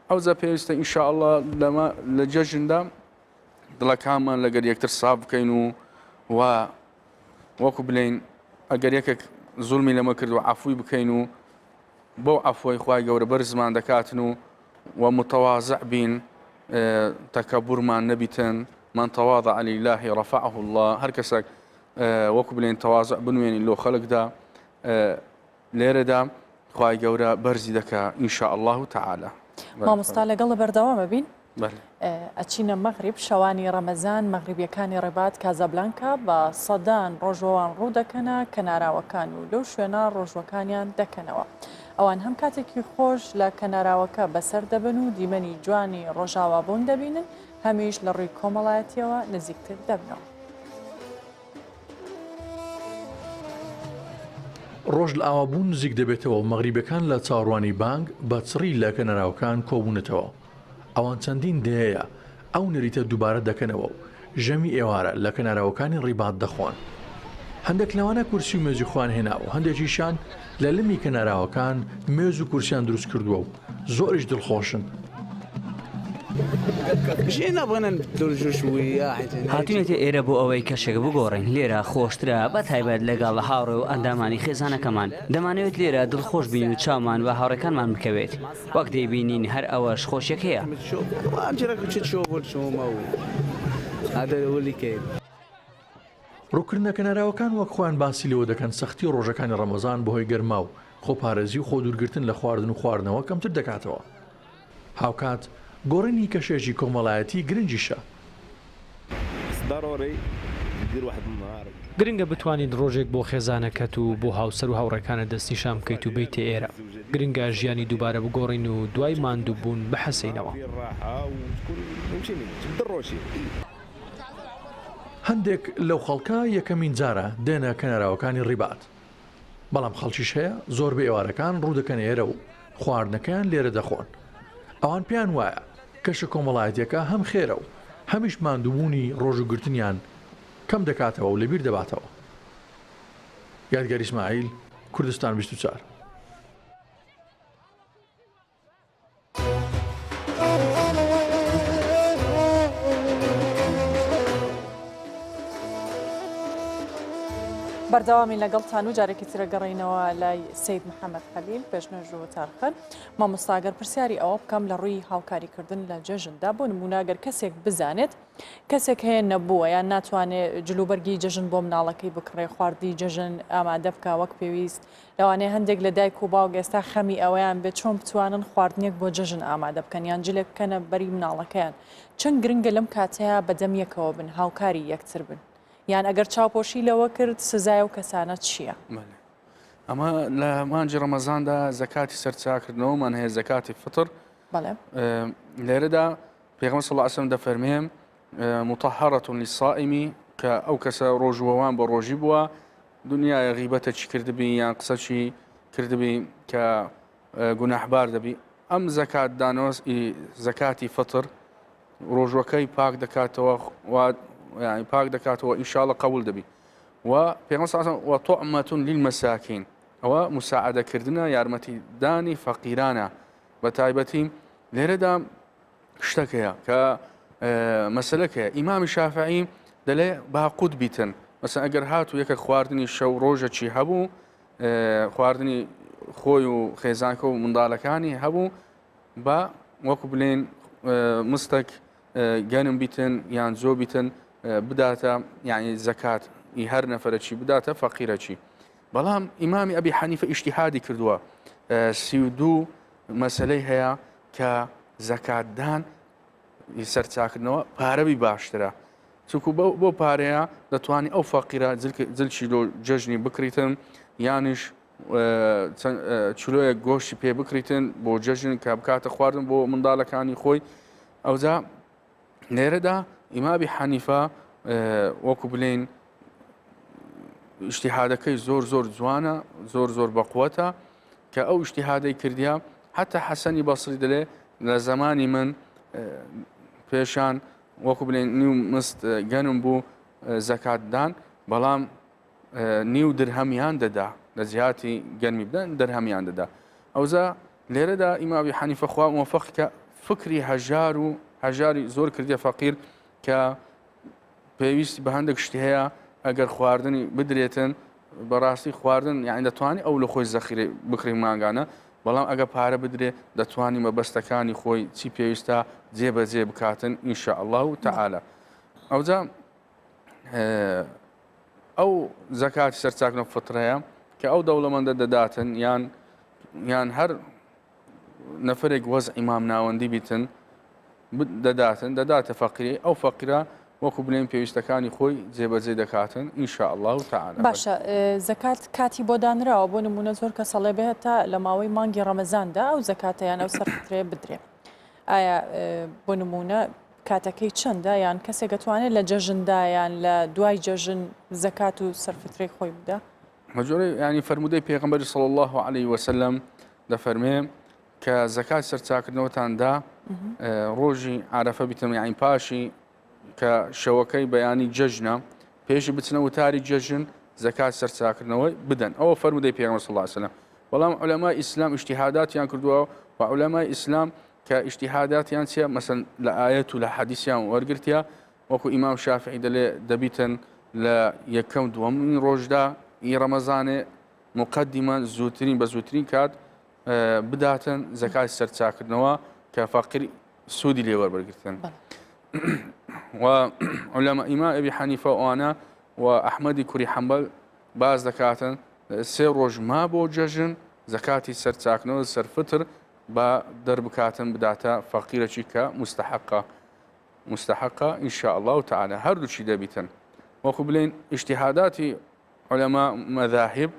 ئەوزە پێویستە ئینشاءالله لە جەژندا دڵەکانمان لەگەر یەکتر ساف بکەین و وەکو بڵێن ئەگەر یەکێک زوڵمی لەمە کرد و عەفوی بکەین و بۆ عەفوی خوای گەورە بەرزمان دەکاتن و متەواضع بین تەکەبورمان نەبیتن من تواضع لله رفعه الله هەر کەسێک وەکو بڵێن تەواضع بنوێنی لۆ خەڵکدا لێرەدا خوای گەورە بەرزی دەکا ئینشاء الله تعالى مامۆستا لەگەڵ بەردەوامە بین ئەچینە مەغریب شەوانی ڕەمەزان مەغریبیەکانی ڕێبات کازابلانکا بە سەدان ڕۆژەوان ڕوو دەکەنە کەناراوەکان و لەو شوێنە ڕۆژوەکانیان دەکەنەوە ئەوان هەم کاتێکی خۆش لە کەناراوەکە بەسەر دەبن و دیمەنی جوانی ڕۆژاوابوون دەبینن هەمیش لە ڕووی کۆمەڵایەتیەوە نزیکتر دەبنەوە ڕۆژ لە ئاوابوون نزیک دەبێتەوە و مەغریبەکان لە چاوەڕوانی بانگ بە چڕی لە کەناراوەکان کۆبوونەتەوە ئەوان چەندین دەیە ئەو نەریتە دووبارە دەکەنەوە و ژەمی ئێوارە لە کەناراوەکانی ڕیبات دەخۆن هەندێک لەوانە کورسی و مێزی خوان هێنا و هەندێکیشان لە لمی کەناراوەکان مێز و کورسیان دروست کردووە و زۆریش دڵخۆشن هاتوونێتە ئێرە بۆ ئەوەی کەشێک بگۆڕین لێرە خۆشترە بە تایبەت لەگەڵ هاوڕێ و ئەندامانی خێزانەکەمان دەمانەوێت لێرە دڵخۆش بین و چاومان بە هاوڕەکانمان بکەوێت وەک دەیبینین هەر ئەوەش خۆشیەک هەیە ڕووکردنە کەناراوەکان وەک خۆیان باسی لەوە دەکەن سەختی ڕۆژەکانی ڕەمەزان بەهۆی گەرما و خۆپارێزی و خۆ دوورگرتن لە خواردن و خواردنەوە کەمتر دەکاتەوە هاوکات گۆڕینی کەشێکی کۆمەڵایەتی گرنگیشە گرنگە بتوانین ڕۆژێک بۆ خێزانەکەت و بۆ هاوسەر و هاوڕەکانە دەستنیشان بکەیت و بیتە ئێرە گرنگە ژیانی دووبارە بگۆڕین و دوای ماندوو بوون بەحەسەینەوە هەندێک لەو خەڵکە یەکەمین جارە دێنە کەناراوەکانی ڕیبات بەڵام خەڵکیش هەیە زۆر بە ئێوارەکان ڕوو دەکەن ئێرە و خواردنەکەیان لێرە دەخۆن ئەوان پێیان وایە کەشە کۆمەڵایەتیەکە هەم خێرە و هەمیش ماندووبوونی ڕۆژوگرتنیان کەم دەکاتەوە و لەبیر دەباتەوە یادگەر ئیسماعیل کوردستان 24 بەردەوامی لەگەڵتان و جارێکی ترە گەڕینەوە لای سید محەممەد خەلیل پێشنەژ و تارخەن مامۆستاگەر پرسیاری ئەوە بکەم لە ڕووی هاوکاریکردن لە جەژندا بۆ نموناگەر کەسێک بزانێت کەسێک هەیە نەبووە یان ناتوانێت جلوبەرگی جەژن بۆ مناڵەکەی بکڕێ خواردی جەژن ئامادە بکە وەک پێویست لەوانەیە هەندێک لە دایک و باوک ئێستا خەمی ئەوەیان بێت چۆن بتوانن خواردنێک بۆ جەژن ئامادە بکەن یان جلێک بکەنە بەری مناڵەکەیان چەند گرنگە لەم کاتەیە بەدەمیەکەوە بن هاوکاری یەکتر بن یان ئەگەر چاوپۆشی لەوە کرد سزای و کەسانە چییە؟ ئەمە لە مانجی ڕەمەزاندا زەکاتی سەرچاکردنەوەمان هەیە زەکاتی فتر لێرەدا پێغەمبەر صلی الله علیه و سلم دەفەرمێ مطهرة للصائم کە ئەو کەسە ڕۆژوەوان بە ڕۆژی بووە دنیای غیبەتە چی کردبی یان قسەچی کردبی کە گوناحبار دەبی ئەم زەکات دانەوە زەکاتی فتر ڕۆژوەکەی پاک دەکاتەوە يعني پاک دەکاتەوە ئینشاءڵڵا قبول دەبی و پێغەمبەر صلی الله علیه و سلم وطعمة للمساکین ئەوە مساعدەکردنە یارمەتیدانی فەقیرانە بە تایبەتی لێرەدا شتێکەیە کە مەسەلەکەیە ئیمامی شافعی دەڵێ باقود بیتن مەسەن ئەگەر هاتو یەکە خواردنی شەو ڕۆژەکی هەبوو خواردنی خۆی و خێزانکە و منداڵەکانی هەبوو بە وەکو بڵێن مستەک گەنم بیتن یان زۆ بیتن بداتە یعنی زەکات هەر نەفرەچی بداتە فەقیرەچی بەڵام ئیمامی ئەبی حەنیفە ئیجتیهادی کردووە 32 مەسەلەی هەیە کە زەکاتدان سەرچاکردنەوە پارەبی باشترە چونکو بۆ پارەیە دەتوانانی ئەو فەقیرە جلچی لۆ جەژنی بکریتن یانش چلۆیە گۆشتی پێ بکریتن بۆ جەژن کە بکاتە خواردن بۆ منداڵەکانی خۆی ئەوجا لێرەدا ئیمامی حەنیفە وەکو بڵێن ئیجتیهادەکەی زۆر جوانە زۆر بەقوەتە کە ئەو ئیجتیهادەی کردیا حتا حەسەنی بەسری دەڵێ لە زمانی من پێشان وەکو بڵێن نیو مست گەنم بوو زەکاتدان بەڵام نیو درهەمیان دەدا لە جیهاتی گەنمی بدەن دەرهەمیان دەدا ئەوجا لێرەدا ئیمامی حەنیفە خوا موفق کە فکری هەژاری زۆر کردیە فەقیر کە پێویستی بە هەندێک شتی هەیە ئەگەر خواردنی بدرێتن بەڕاستی خواردن یعنی دەتوانانی ئەو لە خۆی زەخیرە بکڕی ماگانە بەڵام ئەگە پارە بدرێ دەتوانانی مەبەستەکانی خۆی چی پێویستە جێبەجێ بکاتن ئینشاء الله تعالى ئەوجا ئەو زەکاتی سەرچاکردنە فترەیە کە ئەو دەوڵەمەندە دەداتن یان هەر نەفرێک وەزعی مام ناوەندی بیتن دەداتە فەقیری ئەو فەقیرە وەکو بڵێن پێویستەکانی خۆی جێبەجێ دەکاتن ئینشاء الله تعالى باشە زەکات کاتی بۆ دانراوە بۆ نمونە زۆر کە سەڵێ بێتە لە ماوەی مانگی ڕەمەزاندا ئەو زەکاتەیان ئەو سەرفترێ بدرێ ئایا بۆ نمونە کاتەکەی چەندە یان کەسێک دەتوانێت لە جەژندایان لە دوای جەژن زەکات و سەرفترەی خۆی بدە مەجۆرەی ینی فەرمودەی پێغەمبەری صلی الله عليه وسلم دەفەرمێ کە زەکات سەرچاکردنەوەتاندا ڕۆژی عەرەفە بیتم یعنی پاشی کە شەوەکەی بەیانی جەژنە پێشی بچنە وتاری جەژن زەکات سەرچاکردنەوەی بدەن ئەوە فەرمودەی پێغەمبەر صلی الله عليه وسلم بەڵام عولەمای ئیسلام ئیجتیهاداتیان کردووە و عولەمای ئیسلام کە ئیجتیهاداتیان چیە مەسەن لە ئایەت و لە حەدیثیان وەرگرتیا وەکو ئیمام شافعی دەڵێ دەبیتن لە یەکەم دووەمین ڕۆژدا ڕەمەزانێ مقدمە زووترین بە زووترین کات بداتن زەکاتی سەرچاکردنەوە کە فەقیر سوودی لێوەربەرگرتن و علەما ئیمام ئەبی حەنیفە ئەوانە و ئەحمەدی کوڕی حەنبەل باز دەکاتن 3 ڕۆژ ما بۆ جەژن زەکاتی سەرچاکردنەوە سەرفتر بە دەربکاتن بداتە فەقیرەکی کە مستحقە ئینشاء الله تعالى هەردووچی دەبیتن وەکو بڵێن ئیجتیهاداتی علەما مەذاهب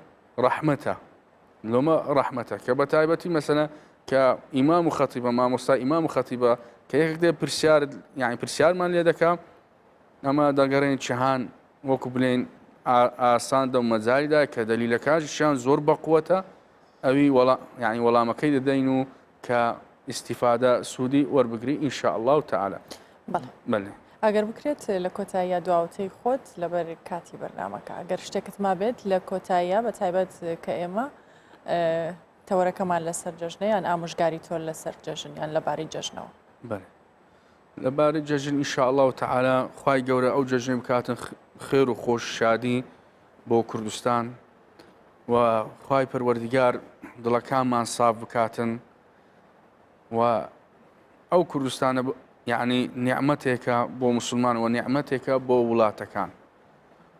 ڕەحمەتە لۆمە ڕەحمەتە کە بە تایبەتی مەسەلە کە ئیمام و خەتیبە مامۆستا ئیمام و خەتیبە کە یەکێک دێ پرسیار یعنی پرسیارمان لێ دەکا ئەمە دەگەڕێن جیهان وەکو بڵێن ئاسان دە و مەجالیدا کە دەلیلەکانیشیان زۆر بەقووەتە ئەوی یعنی وەڵامەکەی دەدەین و کە ئیستیفادە سوودی وەربگری ئینشاء الله تعالى بەڵێ ئەگەر بکرێت لە کۆتاییە دواوتەی خۆت لەبەر کاتی بەرنامەکە ئەگەر شتێکت ما بێت لە کۆتاییە بە تایبەت کە ئێمە تەوەرەکەمان لەسەر جەژنەیان ئامۆژگاری تۆ لەسەر جەژن یان لەبارەی جەژنەوە بەڵێ لەبارەی جەژن ئینشاء الله تعالى خوای گەورە ئەو جەژنێ بکاتن خێر و خۆش شادی بۆ کوردستان و خوای پەروەردیگار دڵەکانمان ساف بکاتن و ئەو کوردستانە یعنی نیعمەتێکە بۆ مسلمان و نیعمەتێکە بۆ وڵاتەکان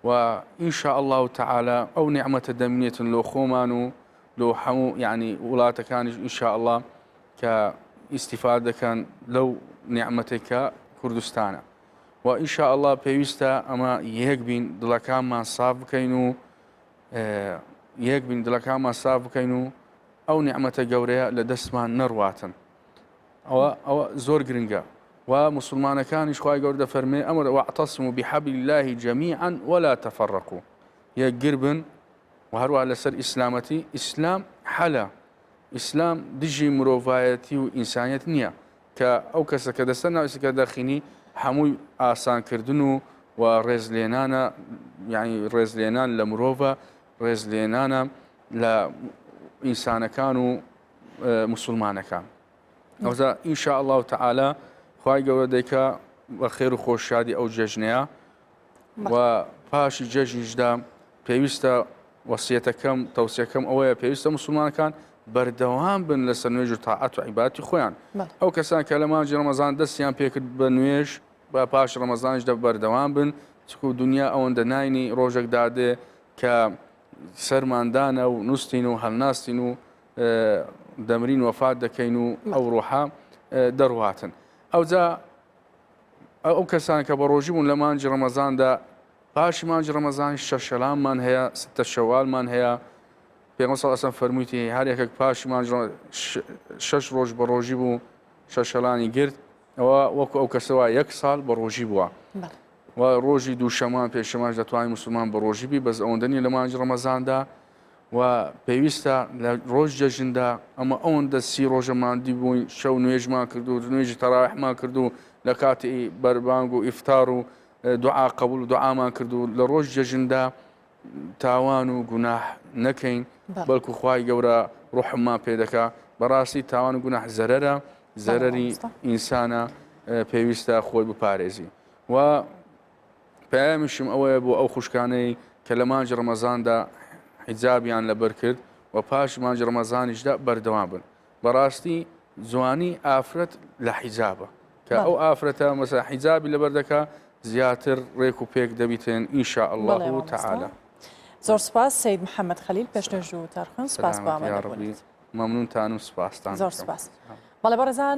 و ئینشاء الله تعالى ئەو نیعمەتە دەمێتن لۆ خۆمان و لۆ هەموو یعنی وڵاتەکانیش ئینشاء الله کە ئیسیفادە دەکەن لەو نیعمەتێکە کوردستانە و ئینشاء الله پێویستە ئەمە یەک بین دڵەکانمان ساف بکەین و یەک بین دڵەکانمان ساف بکەین و ئەو نیعمەتە گەورەیە لە دەستمان نەڕواتن ئەوە زۆر گرنگە و مسلمانەکانیش خوای گەورە دەفەرمێ ئەمر واعتصموا بحبل الله جميعا ولا تفرقوا یەکگر بن و هەروە لەسەر ئیسلامەتی ئیسلام حەلە ئیسلام دژی مرۆڤایەتی و ئینسانیەت نییە کە ئەو کەسە کە دەستە ناویسەکە دەخینی هەمووی ئاسانکردن و ڕێزلێنانە یعنی ڕێزلێنان لە مرۆڤە ڕێزلێنانە لە ئینسانەکان و مسلمانەکان ئەوزا ئینشاء الله تعالى خوای گەورە دەیکە بە خێر و خۆشیادی ئەو جەژنەیە و پاشی جەژنیشدا پێویستە وەسیەتەکەم تەوسیەکەم ئەوەیە پێویستە مسلمانەکان بەردەوام بن لەسەر نوێژ و تاعەت و عیبادەتی خۆیان ئەو کەسان کە لە مانجی ڕەمەزان دەستیان پێکرد بە نوێژ بە پاش ڕەمەزانیشدا بەردەوام بن چکو دنیا ئەوەندە ناینی ڕۆژێک دادێ کە سەرماندانە و نووسین و هەڵناستین و دەمرین وەفات دەکەین و ئەو ڕۆحە دەڕواتن ئەوجا ئەو کەسان کە بە ڕۆژی بوون لە مانجی ڕەمەزاندا پاشی مانجی ڕەمەزانی شەشەلاممان هەیە ستە شەوالمان هەیە پێغەمبەر صلی الله علیه و سلم فەرموویەتی هەر یەکێک پاشی مانجی شەش ڕۆژ بە ڕۆژی بوو شەشەلانی گرت ئەوە وەکو ئەو کەسەوە یەک ساڵ بە ڕۆژی بووە و ڕۆژی دووشەمان پێشەماش دەتوانین مسلمان بە ڕۆژی بی بەس ئەوەندە نیە لە مانجی ڕەمەزاندا و پێویستە لە ڕۆژ جەژندا ئەمە ئەوەندە سی ڕۆژە ماندی بووین شەو نوێژمان کرد و نوێژی تەراویحمان کرد و لە کاتی بەربانگ و ئیفتار و دوعا قبول و دوعامان کرد و لە ڕۆژ جەژندا تاوان و گوناح نەکەین بەڵکو خوای گەورە ڕوحمان پێ دەکا بەڕاستی تاوان و گوناح زەرەرە زەرەری ئینسانە پێویستە خۆی بپارێزی و پەیامشم ئەوەیە بۆ ئەو خوشکانەی کە لە مانجی ڕەمەزاندا حیجابیان لەبەر کرد و پاش مانجی ڕەمەزانیشدا بەردەوام بن بەڕاستی جوانی ئافرەت لە حیجابە کە ئەو ئافرەتە مەسەلا حیجابی لەبەر دەکا زیاتر ڕێک و پێک دەبیتێن ئینشاء الله تعالى زۆر سپاس سید محەممەد خەلیل پێشنەژ و تەرخان سپاس بۆ ئامادەبوونیت مەمنونتان و سپاستان زۆر سپاس بەڵێ بەڕێزان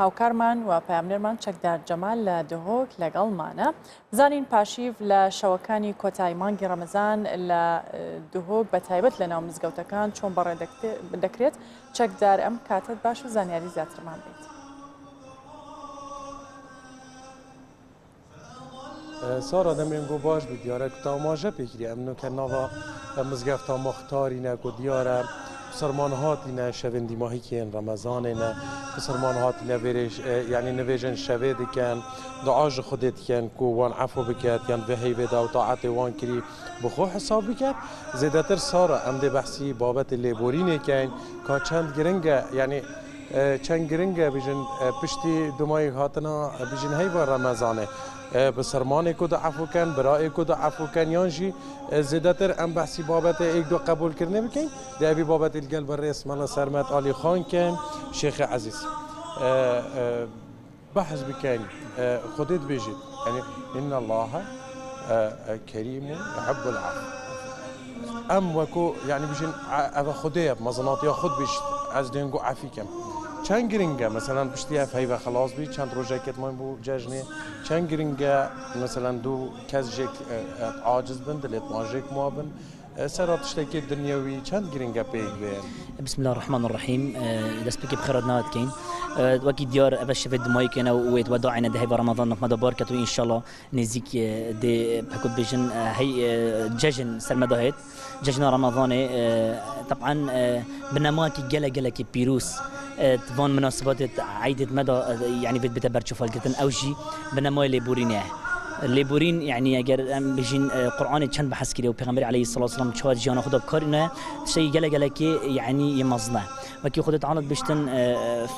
هاوکارمان و پەیامنەرمان چەکدار جەمال لە دهۆک لەگەڵمانە بزانین پاشیف لە شەوەکانی کۆتایی مانگی ڕەمەزان لە دهۆک بە تایبەت لە ناو مزگەوتەکان چۆن بەڕێ دەکرێت چەکدار ئەم کاتت باش و زانیاری زیاترمان بێت. سارا دەمێنگۆ باش بوو دیارە کوتاوماژە پێگیری ئەمنو کە ناوە مزگەفتا مختارینە و دیارە سرمان هاتینە شەوێندی ماهیکێن ڕەمەزانێنە سرمان هاتینە بێرێش یعنی نوێژن شەوێ دکەن دعاژ خودت کەن کو وان عفو بکات یان بە هەیبێدا و تاعەتێ وان کری بخۆ حساب بکات زێدەتر سارا ئەم دێ بەحسی بابەتی لێبۆرینێکین کا چەند گرنگە یعنی چەند گرنگە بژن پشتی دومای هاتنا بژن هەیوە ڕەمەزانێ بسرمانێک و عفوکەن برایێک و عفوکەن یانژی زێدەتر ئەم بەحسی بابەتە ئێک دو قبولکردنە بکەین دەبی بابەتی لەگەڵ بە ڕێسمانە سەرمەت عالی خان کەن شێخی عەزیز بەحث بکەین خودت بێژیت یعنی إن الله كريم يحب العفو ئەم وەکو یعنی بژین ئەوە خودەیە مەزەناتیا خود بیش ئەز دێنگۆ عەفیکەم چەند گرنگە مثلا پشتیە هەیڤە خلاص بی چەند ڕۆژێکتمان بوو جەژنێ چەند گرنگە مثلا دوو کەسێک عاجز بن دلێت ماژێک وا بن سەرا تشتێکی دنیاوی چەند گرنگە پێک بێن. بسم الله الرحمن الرحیم دەست پێکی بخێرات ناوەتکەین وەکی دیار ئەبە شەوێت دمایکێنە و وێت وەداعینە دەهەی بە ڕەمەضان نەحمەدە بارکەت و ئینشاءالله نزیک دێ پەکوت بێژن هەی جەژن سەرمەدا هێت جەژنە ڕەمەضانێ طبعا بنەماکی گەلەگەلێکی پیرۆز وان مناسبات عيدة مدى يعني بيت برشوف الجتن أوجي بنما ليبورينه ليبورين يعني أجر بيجين قرآن كان بحث كده وبيغمبر عليه الصلاة والسلام شواد جانا خدا بكارنا شيء جل كي يعني يمزنا وكي خدا تعالى بيشتن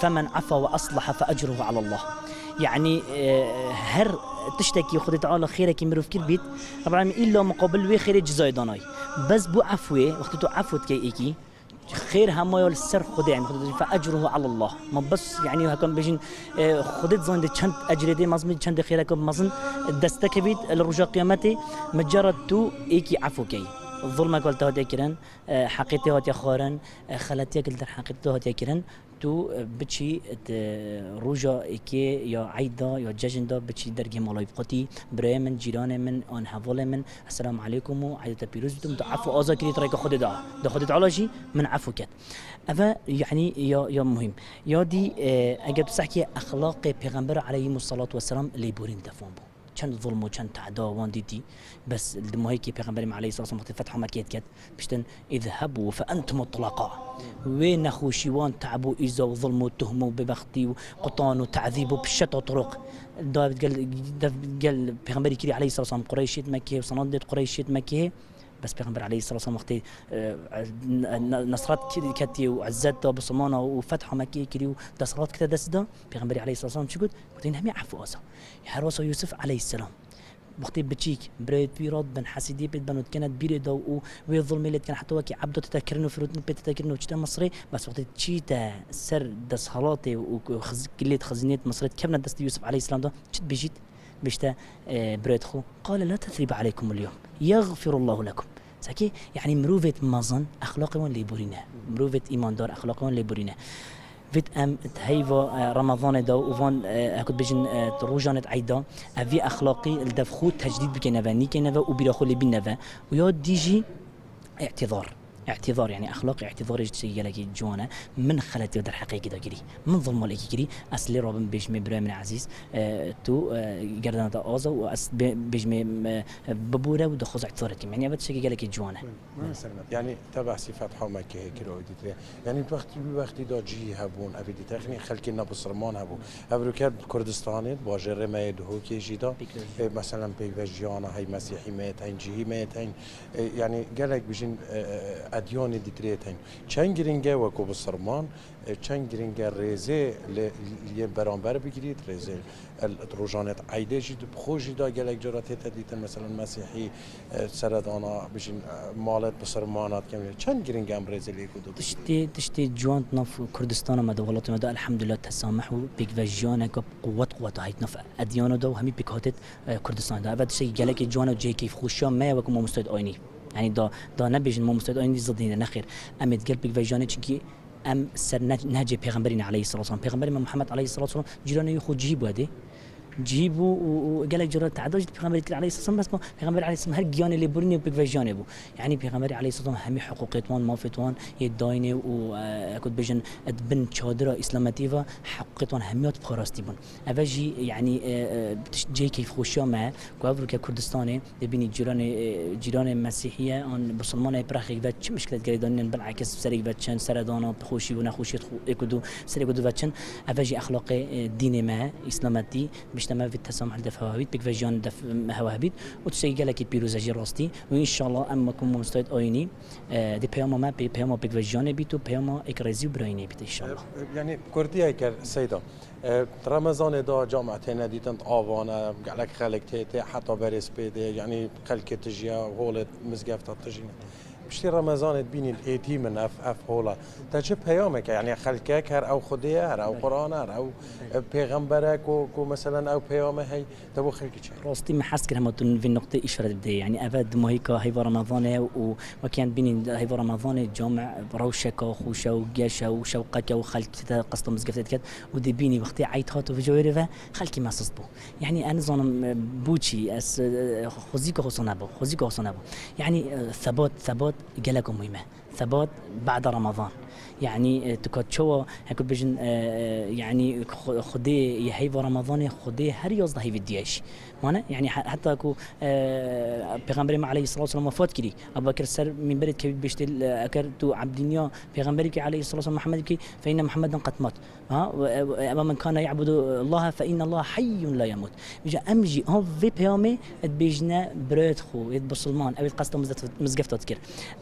فمن عفا وأصلح فأجره على الله يعني هر تشتكي خد تعالى خيرك مروف كل بيت طبعا الا مقابل وي خير جزاي داناي بس بو عفوي وقت تو عفوت كي ايكي خير هم يول السر خد يعني فاجره على الله ما بس يعني هكم بيجين خدت زين دي چند اجر دي مزمن چند خيرك مزن دستك بيت الرجا قيامتي مجرد تو ايكي عفو كي الظلم قلت هات يكرن حقيقتي هات يخارن خلتي قلت حقيقتي هات يكرن تو بتشي روجا ايكي يا عيدا يا جاجندا بتشي درجه مالاي بقتي براي من جيران من ان حواله من السلام عليكم وعيدا بيروزتم عفو ازا كري تراك خد دا خدت على شي من عفو كت افا يعني يا مهم يا دي اجي تحكي اخلاق پیغمبر عليه الصلاه والسلام اللي بورين دفون بو چند ظلم و چند تعدا وان ديتي بس المهم كي پیغمبر عليه الصلاه والسلام فتح مكه كت بشتن اذهبوا فانتم الطلقاء وين خوشيوان تعبوا اذا وظلموا وتهموا ببختي وقطان وتعذيبوا بشتى طرق قال پیغمبر عليه الصلاه والسلام قريش مكه وصناديد قريش مكه بس پیغمبر عليه الصلاه والسلام وقت نصرات كتي وعزت بصمانه وفتح مكه كريو دصرات كده دسدا پیغمبر عليه الصلاه والسلام شو قلت هم يعفو اسا يحرس يوسف عليه السلام وقت بتشيك بريد بيراد بن حسيدي بيت بنوت كانت بيرد وظلم اللي كان حتى وكي عبده تذكرنه في بيت تذكرنه وشتا مصري بس وقت تشيتا سر دس حالاتي وكليت خزينه مصري كم دست يوسف عليه السلام ده شت بيجيت بيشتا بريد خو قال لا تثريب عليكم اليوم يغفر الله لكم ساكي يعني مروفة مازن أخلاقهم اللي بورينا مروفة إيمان دار أخلاقهم اللي بورينا فيت أم تهيفا رمضان دا وفان هكذا بيجن روجانة عيدا أفي أخلاقي الدفخو تجديد بكنفا نيكنفا وبيراخو اللي بينفا ويا ديجي اعتذار يعني اخلاق اعتذار يجي لك جوانا من خلت يقدر حقيقي داكري من ظلم لك كري اصلي رابن بيش ابراهيم عزيز تو قردنا دا ازا واس بيش ببوره ودخوز اعتذارك يعني بتشكي لك جوانا يعني تبع صفات حومك هيك رودي يعني وقت دا جي هبون ابي تخني خلكنا بصرمان هبو ابروكات كردستان باجر ما يدهو كي جيدا مثلا بيجيانا هي مسيحي مات هي جي مات يعني قالك بيجين اديان دیتریتن چند گرینگه و کو بسرمان چند گرینگه رزه لی برانبر بگیرید رزه روزانه عیده جد بخوجی دا گلک جرات تدیتن مثلا مسیحی سردانا بجین مالت بسرمانات کمی چند گرینگه هم رزه لی کدو تشتی جوانت نف کردستان ما دولت ما دا الحمدلله تسامح و بیگ وجیانه که قوت هایت نف ادیان دا و همی بکاتت کردستان دا بعد شی گلک جوان جی کیف خوشا ما و کو مستعد آینی يعني دا نبيج المستعد أين ضدنا نخير أمد قلبك فيجاني شكي أم سر نهج پیغمبرنا عليه الصلاة والسلام پیغمبرنا محمد عليه الصلاة والسلام جيرانه يخو جيبوا هذه جيبوا وقالك جرى تعدج پیغمبر عليه الصلاه والسلام بس پیغمبر عليه الصلاه هر گیان اللي برني بفيجان ابو يعني پیغمبر عليه الصلاه والسلام همي حقوقتوان مافتوان يداينه و اكد بجن ادبن چادر اسلامتيفا حقوقتوان هميات بخراستي بون اوجي يعني جي كيف خوشا ما كوافر كردستان ببيني جيران مسيحيه ان مسلمان برخي و چه مشكله گريدان بالعكس سري بچن سردانا بخوشي و نخوشي اكدو سري بدو بچن اوجي اخلاق دين ما اسلامتي مجتمع في التسامح دف هواهبيت بك فيجان دف هواهبيت وتسيجي لك بيروز أجي راستي وإن شاء الله أما كم مستعد أيني دي بياما ما بياما بك فيجان بيتو بياما إكرازي وبرايني بيت إن شاء الله يعني كردية كسيدة رمضان دا جامعتنا ديتن آوانا قالك خلق تيتي حتى برس بيدي يعني خلق تجيا وغولت مزقفة تجينا بشتي رمضان تبيني الإيتي من اف هولا تجيب بيامك يعني خلقك هر او خديه هر او قرآن هر او پیغمبرك و مثلا او بيامه هي تبو خلقك راستي ما حس كده همتون في النقطة إشارة بدي يعني أفاد مهيكا هيفا رمضان وكان بيني هيفا رمضان جامع روشكا خوشا وجاشا وشوقك وخلق قصة مزقفتك كده ودي بيني وقتي عيطات وفي جويرفا خلقي ما صصبو يعني أنا ظن بوتشي أس خزيكا خصنابو يعني ثبات جالكم مهمة ثبات بعد رمضان يعني تكاتشوا هكذا بيجن يعني خدي يهيف رمضان خدي هر يوزده هي فيدياش وانا يعني حتى اكو پیغمبر عليه الصلاه والسلام وفات كري ابو بكر سر من برد كبير بيشتل اكرتو عبد الدنيا پیغمبرك عليه الصلاه والسلام محمد فان محمدا قد مات ها من كان يعبد الله فان الله حي لا يموت بيجا امجي هو في بيامي بيجنا برد خو بسلمان او قصد مزقفت تذكر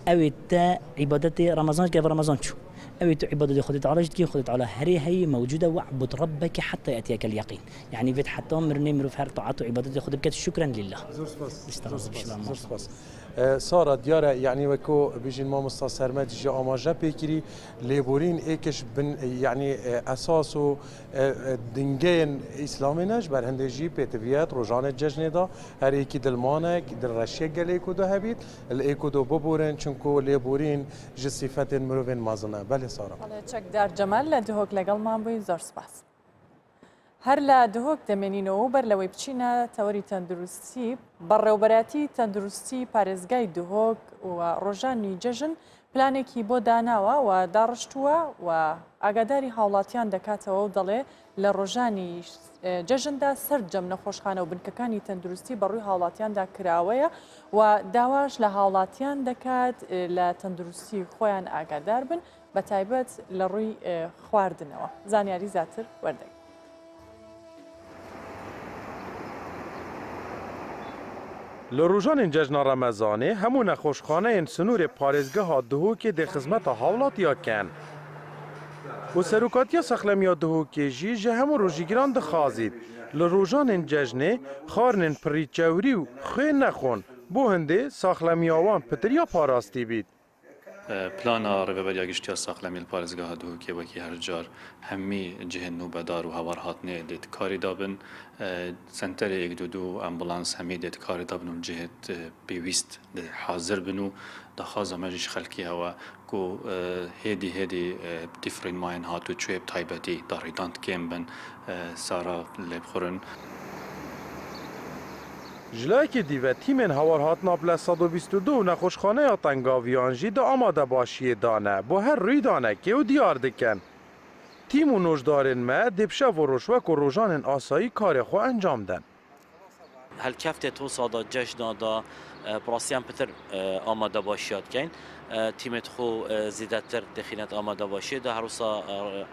او تا عبادتي رمضان كيف رمضان شو أو عبادة خدت على جدك خدت على هي موجودة واعبد ربك حتى يأتيك اليقين يعني بيت حتى مرني مرو في طاعته عبادة خدت بكت شكرا لله زور سپاس سارا دیاره یعنی وکو بیجین ما مستثمرت جی آماجه پیکری لیبورین ایکش بن یعنی اساس و دنگین اسلامی نش بر هندجی پیتویات روزانه جشن دا هر یکی دلمانه در رشیه گلی کدو هبید الیکودو ببورن چونکو لیبورین جسیفت مروین مازنه بله سارا چک در جمال لدهوک لگل مان بوی زور سپاس هەر لە دهۆک دەمێنینەوە بەر لەوەی بچینە تەوەری تەندروستی بەڕێوەبەراتی تەندروستی پارێزگای دهۆک و ڕۆژانی جەژن پلانێکی بۆ داناوە و داڕشتووە و ئاگاداری هاوڵاتیان دەکاتەوە و دەڵێ لە ڕۆژانی جەژندا سەرجەم نەخۆشخانە و بنکەکانی تەندروستی بەڕووی هاوڵاتیاندا کراوەیە و داواش لە هاوڵاتیان دەکات لە تەندروستی خۆیان ئاگادار بن بە تایبەت لە ڕووی خواردنەوە زانیاری زیاتر وەردەگرن. لە ڕۆژانên cejna Remezanê hemû nexweşxaneyên Sinûrê Parêzgeha Duhokê dê xizmeta hawlatiya ken. û serokatiya sexlemiya Duhokê jî ji hemû rojîgiran dixwazît li rojanên cejnê xwarinên pirîçewrî û xwê nexwin bo hindê saxlemiya wan pitiriya parastî bît. پلانا ڕێبەریا گشتیا ساقلەمی پارێزگاها دووکێ وەکی هەرجار هەممی جهێن و بەدار و هەوار هاتنێ دێت کاری دابن سنتەرێ یەکدو ئەمبولانس هەمی دێت کاری دابن و جهێت پێویست حاضر بن و دەخوازە مەژیش خەلکی هەوە و هێدی دیفرین ماین هات و کوێ تایبەتی داڕیدان کێم بن سارا لێ بخورن. Jilekê dîve tîmên hawarhatna bila 122 nexweşxaneya Tengaviyan jî di amade başiyê dane bo her rûydanekê û diyar dikin. Tîm û nojdarên me dê pişev û rojwek û rojanên asayî karê xwe encam den. هەلکەفتێ تۆسادا جەژنادا پڕاستیان پتر ئامادەباشیە دکەین تیمێت خۆ زیدەتر دەخینێت ئامادەباشیێدا هەروسا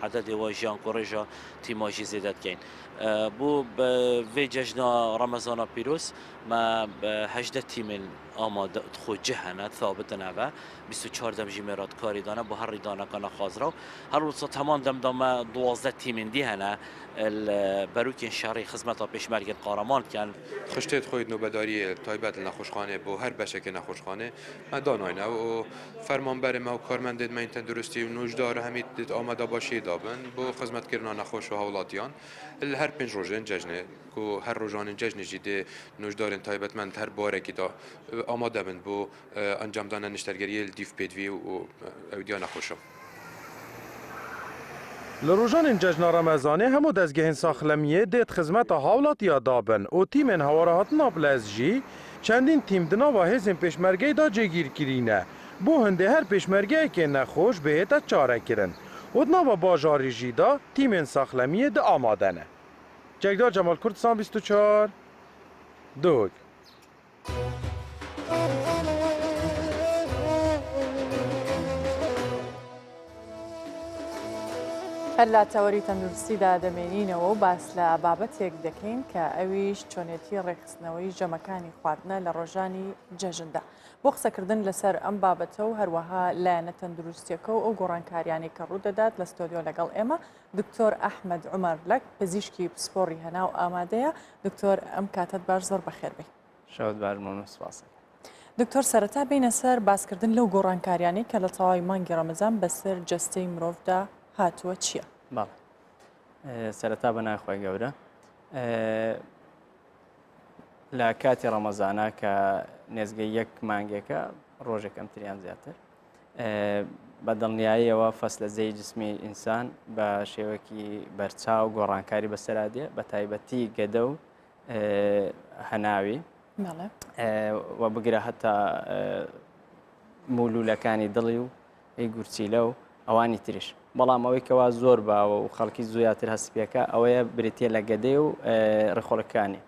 عەدەدێوە ژیان کوڕێژە تیماژی زیدە دکەین بۆ vê cejna Remezana pîroz me 18 tîmên amade xwe cih hene thabitin heve 24 dem jî mêrat karî dane bo her rîdanekana xwazira her wisa teman demda me 12 tîmên dî hene berûkên şerî xizmeta pêşmergên qaraman dikin. Xiştê xwe nûbedariyê taybet li nexweşxanê bo her beşekê nexweşxanê me danayne û fermanberê me û karmendên me tenduristî û nojdar hemî amadebaşiyê dabin bo xizmetkirina nexweş û hewlatiyan li her pênc rojên cejnê ku her rojanên cejnê jî dê nojdarên taybetmend her barekî da amade bin bo encamdana niştergeriyê li dîv pêdivî û ewdiya nexweşa. Li rojanên cejna Remezanê hemû dezgehên saxlemiyê dêt xizmeta hawlatiya dabin û tîmên hawarahatina bilez jî çendîn tîm di nava hêzên pêşmergeyê da cêgîrkirîne. Bo hindê her pêşmergeyekê nexweş bihête çarekirin. û di nava bajarî jî da tîmên saxlemiyê di amade ne. Cegdar Cemal Kurdistan 24 Duhok. هەر لە تەوەری تەندروستیدا دەمێنینەوە و باس لە بابەتێک دەکەین کە ئەویش چۆنێتی ڕێخستنەوەی ژەمەکانی خواردنە لە ڕۆژانی جەژندا بۆ قسەکردن لەسەر ئەم بابەتە و هەروەها لایەنە تەندروستیەکە و ئەو گۆڕانکاریانی کە ڕوودەدات لە ستۆدیۆ لەگەڵ ئێمە دکتۆر ئەحمەد عومەر لەک پزیشکی پسپۆڕی هەنا و ئامادەیە دکتۆر ئەم کاتت باش زۆر بەخێر بێ. شەوت باشمانە سپاس. دکتۆر سەرەتا بینە سەر باسکردن لەو گۆڕانکاریانی کە لە تەواوی مانگی ڕەمەزان بەسەر جەستەی مرۆڤدا هاتووە چییە؟ باڵ سەرەتا بە ناخۆی گەورە لە کاتی ڕەمەزانە کە نێزگەی یەک مانگێکە ڕۆژێک ئەم تریان زیاتر بە دڵنیاییەوە فەسلە زەی جسمی ئینسان بە شێوەکی بەرچاو گۆڕانکاری بەسەرادێ بە تایبەتی گەدە و هەناوی و بگرە هەتا مولولەکانی دڵی و ئەی گورچیلە و ئەوانی تریش. بەڵام ئەوەی کەوا زۆر باوە و خەڵکی زوویاتر هەسپیەکە ئەوەیە بریتە لە گەدەی و ڕێخۆڵەکانی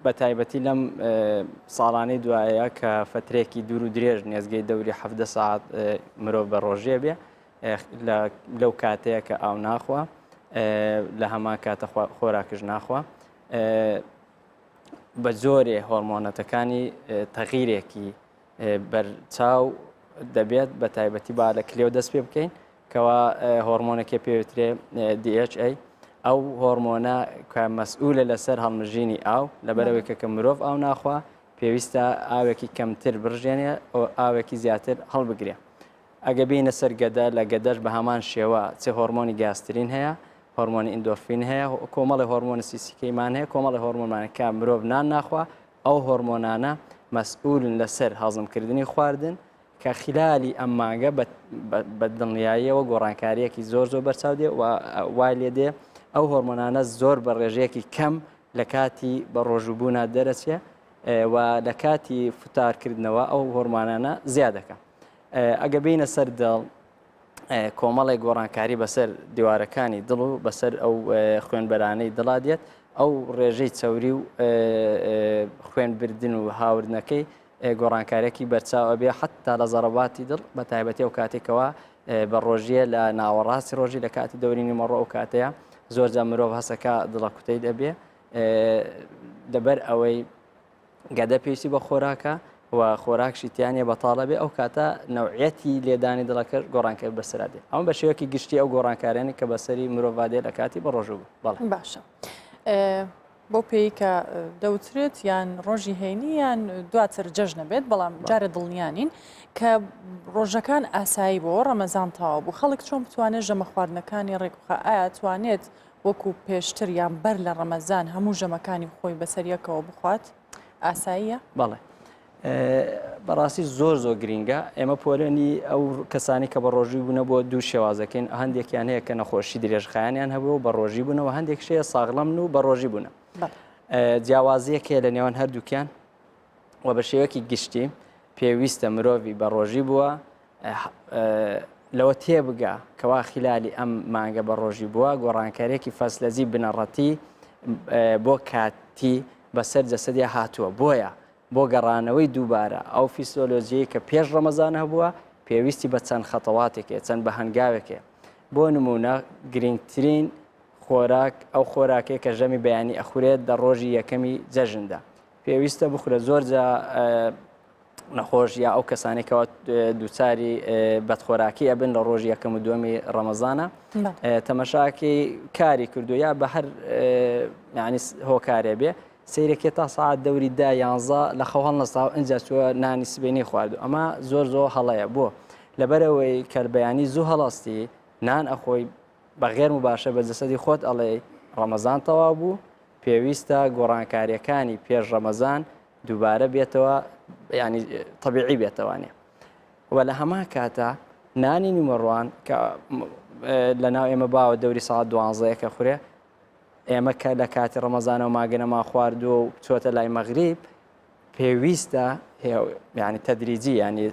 بە تایبەتی لەم ساڵانەی دوایە کە فترێکی دوور و درێژ نێزگەی دەوری 7 ساعت مرۆڤ بە ڕۆژێ بێ لەو کاتەیە کە ئاو ناخوا لە هەمان کاتە خۆراکش ناخوا بە زۆرێ هۆرمۆنەتەکانی تەغیرێکی بەرچاو دەبێت بە تایبەتی با لە کلێو دەست پێ بکەین کەوا هۆرمۆنەکە پێوترێ DHA ئەو هۆرمۆنە کە مەسئولە لەسەر هەڵمژینی ئاو لەبەرەوەی کە مرۆڤ ئاو ناخوا پێویستە ئاوێکی کەمتر بڕژێنێ ئاوێکی زیاتر هەڵبگرێ ئەگە بینە سەر گەدە لە گەدەش بە هەمان شێوە چه هۆرمۆنی گاسترین هەیە هۆرمۆنی ئیندۆرفین هەیە کۆمەڵی هۆرمۆنی سیسیکەیمان هەیە کۆمەڵی هۆرمۆنمانەکە مرۆڤ نان ناخوا ئەو هۆرمۆنانە مەسئولن لەسەر هەزمکردنی خواردن کە خلالی ئەم مانگە بە دڵنیاییەوە گۆڕانکاریەکی زۆر بەرچاو دێ وای لێ دێ ئەو هۆرمۆنانە زۆر بە ڕێژەیەکی کەم لە کاتی بە ڕۆژوبوونا دەرەچێ و لە کاتی فتارکردنەوە ئەو هۆرمانانە زیادەکە ئەگە بینە سەر دڵ کۆمەڵی گۆڕانکاری بەسەر دیوارەکانی دڵ و بەسەر ئەو خوێنبەرانەی دڵا دێت ئەو ڕێژەی چەوری و خوێنبردن و هاوردنەکەی گۆڕانکارێکی بەرچاوە بێ حتا لە زەڕەباتی دڵ بە تایبەتی ئەو کاتێکەوە بە ڕۆژیە لە ناوەڕاستی ڕۆژی لە کاتی دەورینی مەڕۆ ئەو کاتەیە زۆر جا مرۆڤ هەسەکە دڵە کوتەی دەبێ لەبەر ئەوەی گەدە پێویستی بە خۆراکە و خۆراکشی تیانێ بەتاڵە بێ ئەو کاتە نەوعەتی لێدانی دڵەکە گۆڕانکار بەسرا دێ ئەم بە شێوەکی گشتی ئەو گۆڕانکارانی کە بەسەری مرۆڤادێ لە کاتی بە ڕۆژوو بەڵێ باشە بۆ پێی کە دەوترێت یان ڕۆژی هەینی یان دواتر جەژنە بێت بەڵام جارە دڵنیانین کە ڕۆژەکان ئاسایی بۆ ڕەمەزان تاوا بوو خەڵک چۆن بتوانێت ژەمە خواردنەکانی ڕێکخە ئایا توانێت وەکو پێشتر یان بەر لە ڕەمەزان هەموو ژەمەکانی خۆی بەسەریەکەوە بخوات ئاساییە؟ بەڵێ بەڕاستی زۆر گرینگە ئێمە پۆلێنی ئەو کەسانی کە بە ڕۆژی بوونە بۆ دوو شێوازەکەین هەندێکیان هەیە کە نەخۆشی درێژخایانیان هەبوو و بە ڕۆژی بوونەوە هەندێک شەیە ساغڵەمن و بە ڕۆژی بوونە جیاوازیەکێ لە نێوان هەردووکیان و بە شێوەکی گشتی پێویستە مرۆڤی بە ڕۆژی بووە لەوە تێبگا کەوا خلالی ئەم مانگە بە ڕۆژی بووە گۆڕانکارێکی فەسلەزی بنەڕەتی بۆ کاتی بەسەر جەسەدی هاتووە بۆیە بۆ گەڕانەوەی دووبارە ئەو فیسۆلۆژیی کە پێش ڕەمەزان هەبووە پێویستی بە چەند خەتەواتێکێ چەند بە هەنگاوێکێ بۆ نمونە گرنگترین خۆراک ئەو خۆراکێک کە ژەمی بەیانی ئەخورێت دە ڕۆژی یەکەمی جەژندا پێویستە بخورە زۆر جا نەخۆش یا ئەو کەسانێکەوە دووچاری بەدخۆراکی ئەبن لە ڕۆژی یەکەم و دووەمی ڕەمەزانە تەمەشاکی کاری کردو یا بە هەر یعنی هۆکارێ بێ سیرێکی تا ساعت دەوری دا یانزە لە خەوهڵ نەساو ئەنجا چووە نانی سبێنی خواردو ئەمە زۆر هەڵەیە بۆ لەبەرەوەی کەربەیانی زوو هەڵاستی نان ئەخۆی بەغێر مباشە بە جەسەدی خۆت ئەڵێ ڕەمەزان تەواو بوو پێویستە گۆڕانکاریەکانی پێش ڕەمەزان دووبارە بێتەوە ینی طبیعی بێتەوانێ و لە هەمان کاتە نانی نیمەڕوان کە لە ناو ئێمە باوە دەوری ساعت 12 کە خورێ ئێمە کە لە کاتی ڕەمەزانەوە ماگەنەما خواردو و چۆتە لای مەغریب پێویستە ینی تەدریجی ینی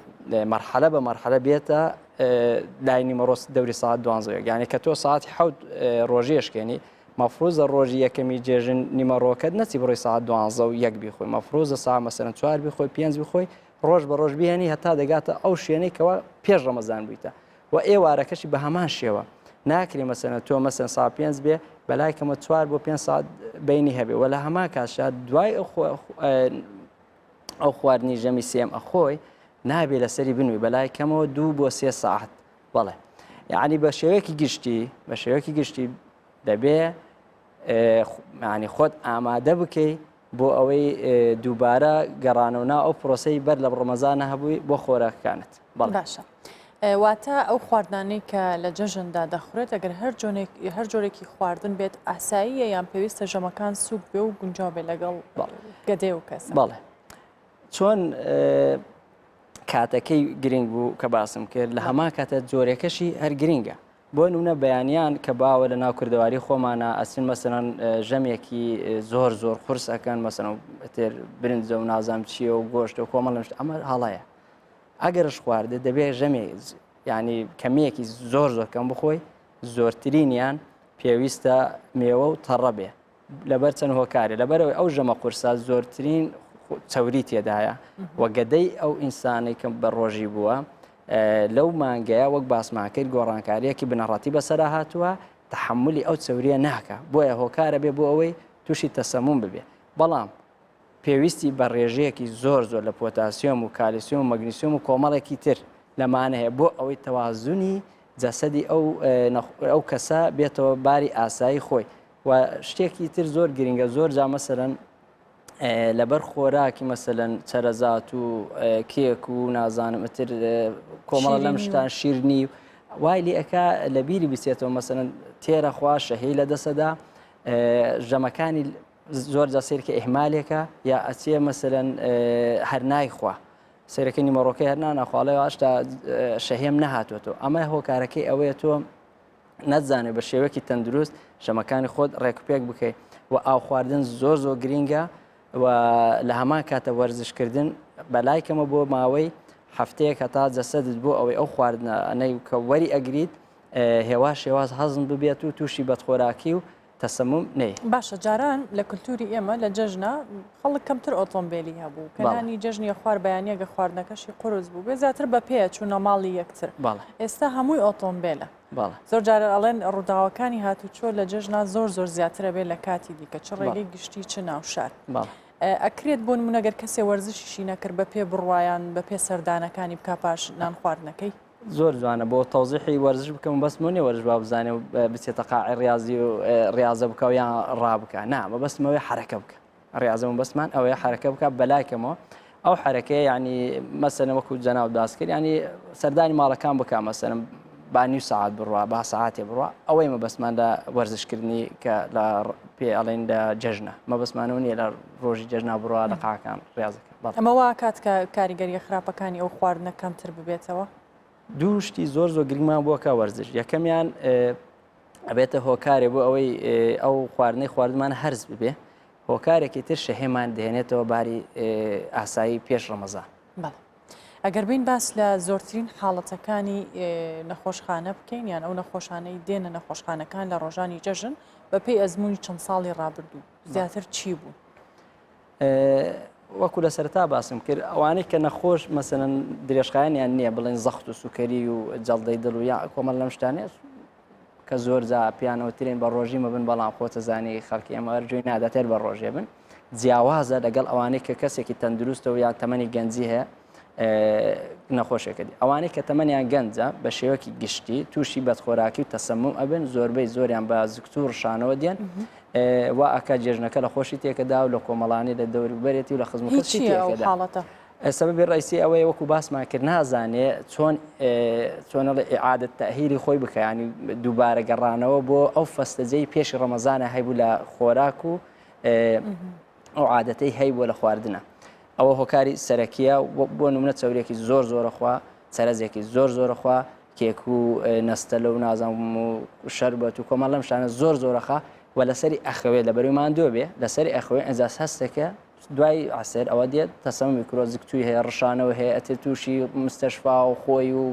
مەرحەلە بە مەرحەلە بێتە لای نیمەڕۆ دەوری ساعت 12 یعنی کە تۆ ساعتی حەوت ڕۆژێشکێنی مەفروزە ڕۆژی یەکەمی جێژن نیمەڕۆکەت نەچی بڕۆی ساعت 12 و یەک بیخۆی مەفروزە ساعت مەسەرەن 4 بیخۆی 5 بیخۆی ڕۆژ بە ڕۆژ بهێنی هەتا دەگاتە ئەو شوێنەی کەەوە پێش ڕەمەزان بوویتە و ئێوارەکەشی بە هەمان شێوە ناکری مەسەرەن تۆ مەسەن ساعت 5 بێ بەلای کەمە 4 بۆ 5 ساعت بینی هەبێ و لە هەمان کاتشات دوای ئەو خواردنی ژەمی سێم ئەخۆی نابێ لەسەری بنووی بەلای کەمەوە 2 بۆ 3 ساعت بەڵێ یعنی بە شێوەیەکی گشتی دەبێ ینی خۆت ئامادە بکەی بۆ ئەوەی دووبارە گەڕانەوەنا ئەو پرۆسەی بەر لە ڕەمەزانە هەبووی بۆ خۆراکەکانت باشە واتە ئەو خواردانەی کە لە جەژندا دەخورێت ئەگەر هەر جۆرێکی خواردن بێت ئاساییە یان پێویستە ژەمەکان سووک بێ و گونجاو بێ لەگەڵ گەدێ و کەس بەڵێ چۆن کاتەکەی گرنگ بوو کە باسم کرد لە هەما کاتە جۆرێکەشی هەر گرنگە بۆ نمونە بەیانیان کە باوە لە ناو کردەواری خۆمانە ئەسن مەسەرەن ژەمێکی زۆر قورس ئەەکەن مەسەن تێر برنجە و نازام چیە و گۆشت و کۆمەڵ ئەمە هەڵەیە ئەگەرش خواردە دەبێت ژەمێ ینی کەمیەکی زۆر کەم بخۆی زۆرترینیان پێویستە میوە و تەڕە بێ لەبەر چەند هۆکارێ لەبەرەوەی ئەو ژەمە قورسا زۆرترین چەوری تێدایە و گەدەی ئەو ئینسانی کە بە ڕۆژی بووە لەو مانگەیە وەک باسماکەیت گۆڕانکاریەکی بنەڕەتی بەسەرا هاتووە تحملی ئەو چەوریە ناکە بۆیە هۆکارە بێ بۆ ئەوەی تووشی تەسەموم ببێ بەڵام پێویستی بە ڕێژەیەکی زۆر لە پۆتاسیۆم و کالیسیۆم و مەگنیسیۆم و کۆمەڵێکی تر لەمانە هەیە بۆ ئەوەی تەوازنی جەسەدی ئەو کەسە بێتەوە باری ئاسایی خۆی و شتێکی تر زۆر گرنگە زۆر جا مەسەرەن لەبەر خۆراکی مەسەرەن چەرەزات و کێک و نازانم تر کۆمەڵ لەم شتان شیرنی وای لێ ئەکا لە بیری بچێتەوە مەسەرەن تێرە خوا شەهەی لە دەسەدا ژەمەکانی زۆر جا سیرکە ئیحمالێکە یا ئەچێ مەسەرەن هەر نایخوا سیرەکە نیمەڕۆکەی هەر نانەخواڵەوە هەشتا شەهێم نەهاتوێتەوە ئەمە هۆکارەکەی ئەوەیە تۆ نەتزانێت بە شێوەیەکی تەندروست ژەمەکانی خۆت ڕێکوپێک بکەیت و ئاو خواردن زۆر زۆر گرینگە و لە هەمان کاتە وەرزشکردن بەلایکەمە بۆ ماوەی هەفتەیەک هەتا جەسەدت بۆ ئەوەی ئەو خواردنەی کە وەری ئەگریت هێوا شێواز هەزم ببێت و تووشی بەدخۆراکی و تەسەموم نێ باشە جاران لە کولتوری ئێمە لە جەژنە خەڵک کەمتر ئۆتۆمبیلی هەبوو کەنانی جەژنی خوار بەیانیەگە خواردنەکەشی قرس بوو بێ زیاتر بە پێ چوونە ماڵی یەکتر ئێستا هەمووی ئۆتۆمبیلە زۆر جارە ئەڵێن ڕووداوەکانی هاتوچۆ لە جەژنا زۆر زۆر زیاترە بێت لە کاتی دیکە چ ڕێگەی گشتی چ ناوشار ئەکرێت بۆ نمونەگەر کەسێ وەرزشیشی نەکرد بە پێ بڕوایان بە پێ سەردانەکانی بکە پاش نان خواردنەکەی زۆر جوانە بۆ تەوزیحی وەرزش بکەم بەسمونی وەرز با بزانێ و بچێتە قاعی ریاضی و ریاضە بکە و یان ڕابکە نامە بەسمەوەی حرەکە بکە ڕاضەمە بەسمان ئەوەیە حرەکە بکە بەلایکەمەوە ئەو حرەکەی ینی مەسەنە وەکو جەناو باس کرد ینی سەردانی ماڵەکان بکە مەسەرم بانی ساعت بڕوا با ساعتێ بڕوا ئەوەی مەبەسمان لە وەرزشکردنی کە لە پێ ئەڵێن لە جەژنە مەبەسمانەوە نیە لە ڕۆژی جەژنا بڕوا لە قاکان ڕاضەکە ئەمەوە کات کە کاریگەریە خراپەکانی ئەو خواردنە کەمتر ببێتەوە دوو شتی زۆر زۆر گرنگمان بووەکە وەرزش یەکەمیان ئەبێتە هۆکارێ بۆ ئەوەی ئەو خواردنەی خواردمان هەرز ببێ هۆکارێکی تر شەهێمان دێنێتەوە باری ئاسایی پێش ڕەمەزان ئەگەر بین باس لە زۆرترین حاڵەتەکانی نەخۆشخانە بکەین یان ئەو نەخۆشانەی دێنە نەخۆشخانەکان لە ڕۆژانی جەژن بە پێی ئەزمموی چەند ساڵی ڕابردوو زیاتر چی بوو؟ وەکو لە سەرتا باسم کرد ئەوانەی کە نەخۆش مەسەن درێژخایانیان نییە بڵێن زەخت و سوکەری و جەڵدەی دڵ و یا کۆمەڵ لەم شتانێت کە زۆر جا پیانەوەترین بە ڕۆژی مەبن بەڵام خۆتە زانی خەڵکی ئەمە ئەرجوی نادەتێت بە ڕۆژێ بن جیاوازە لەگەڵ ئەوانەی کە کەسێکی تەندروستەوە یان تەمەنی گەنجی هەیە نەخۆشەکەدی ئەوانەی کە تەمەنیان گەنجە بە شێوەکی گشتی تووشی بەدخۆراکی و تەسەمم ئەبن زۆربەی زۆریان بە زگتور ڕشانەوە دێن و ئاکا جێژنەکە لە خۆشی تێکەدا و لە کۆمەڵانی لە دەوری بەرێتی و لە خزمەتی تێکەدا سەبەبی ڕیسی ئەوەیە وەکو باسمان کرد نازانێ چۆنەڵ ئعادەت تەهیری خۆی بکەیانی دووبارە گەڕانەوە بۆ ئەو فەستەجەی پێشی ڕەمەزانە هەیبوو لە خۆراک و ئەو عادەتەی هەیبووە لە خواردنە ئەوە هۆکاری سەرەکیە بۆ نمونە چاورێکی زۆر زۆرەخوا چەرەزێکی زۆر زۆرەخوا کێک و نەستەلە و نازانم و شەربەت و کۆمەڵ لەم شتانە زۆر زۆرەخوا و لەسەری ئەخەوێ لە بەرویمان دۆ بێ لەسەری ئەخەوێ ئەنجاز هەستەکە دوای عسێر ئەوە دێت تەسەم میکرۆزیکتوی هەیە ڕشانەوە هەیە ئەتێ تووشی مستەشفا و خۆی و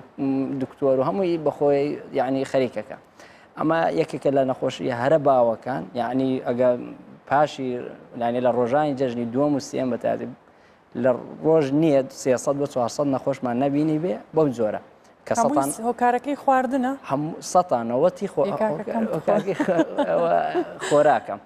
دکتۆر و هەمووی بەخۆی یعنی خەریکەکە ئەمە یەکێکە لە نەخۆشی هەرە باوەکان یعنی ئەگە پاشی لانی لە ڕۆژانی جەژنی دووەم و سێم بەتادی لە ڕۆژ نییە 300 بە 400 نەخۆشمان نەبینی بێ بەم جۆرە کە هۆکارەکەی خواردنە هەموو سەتانەوەتی خۆراکەم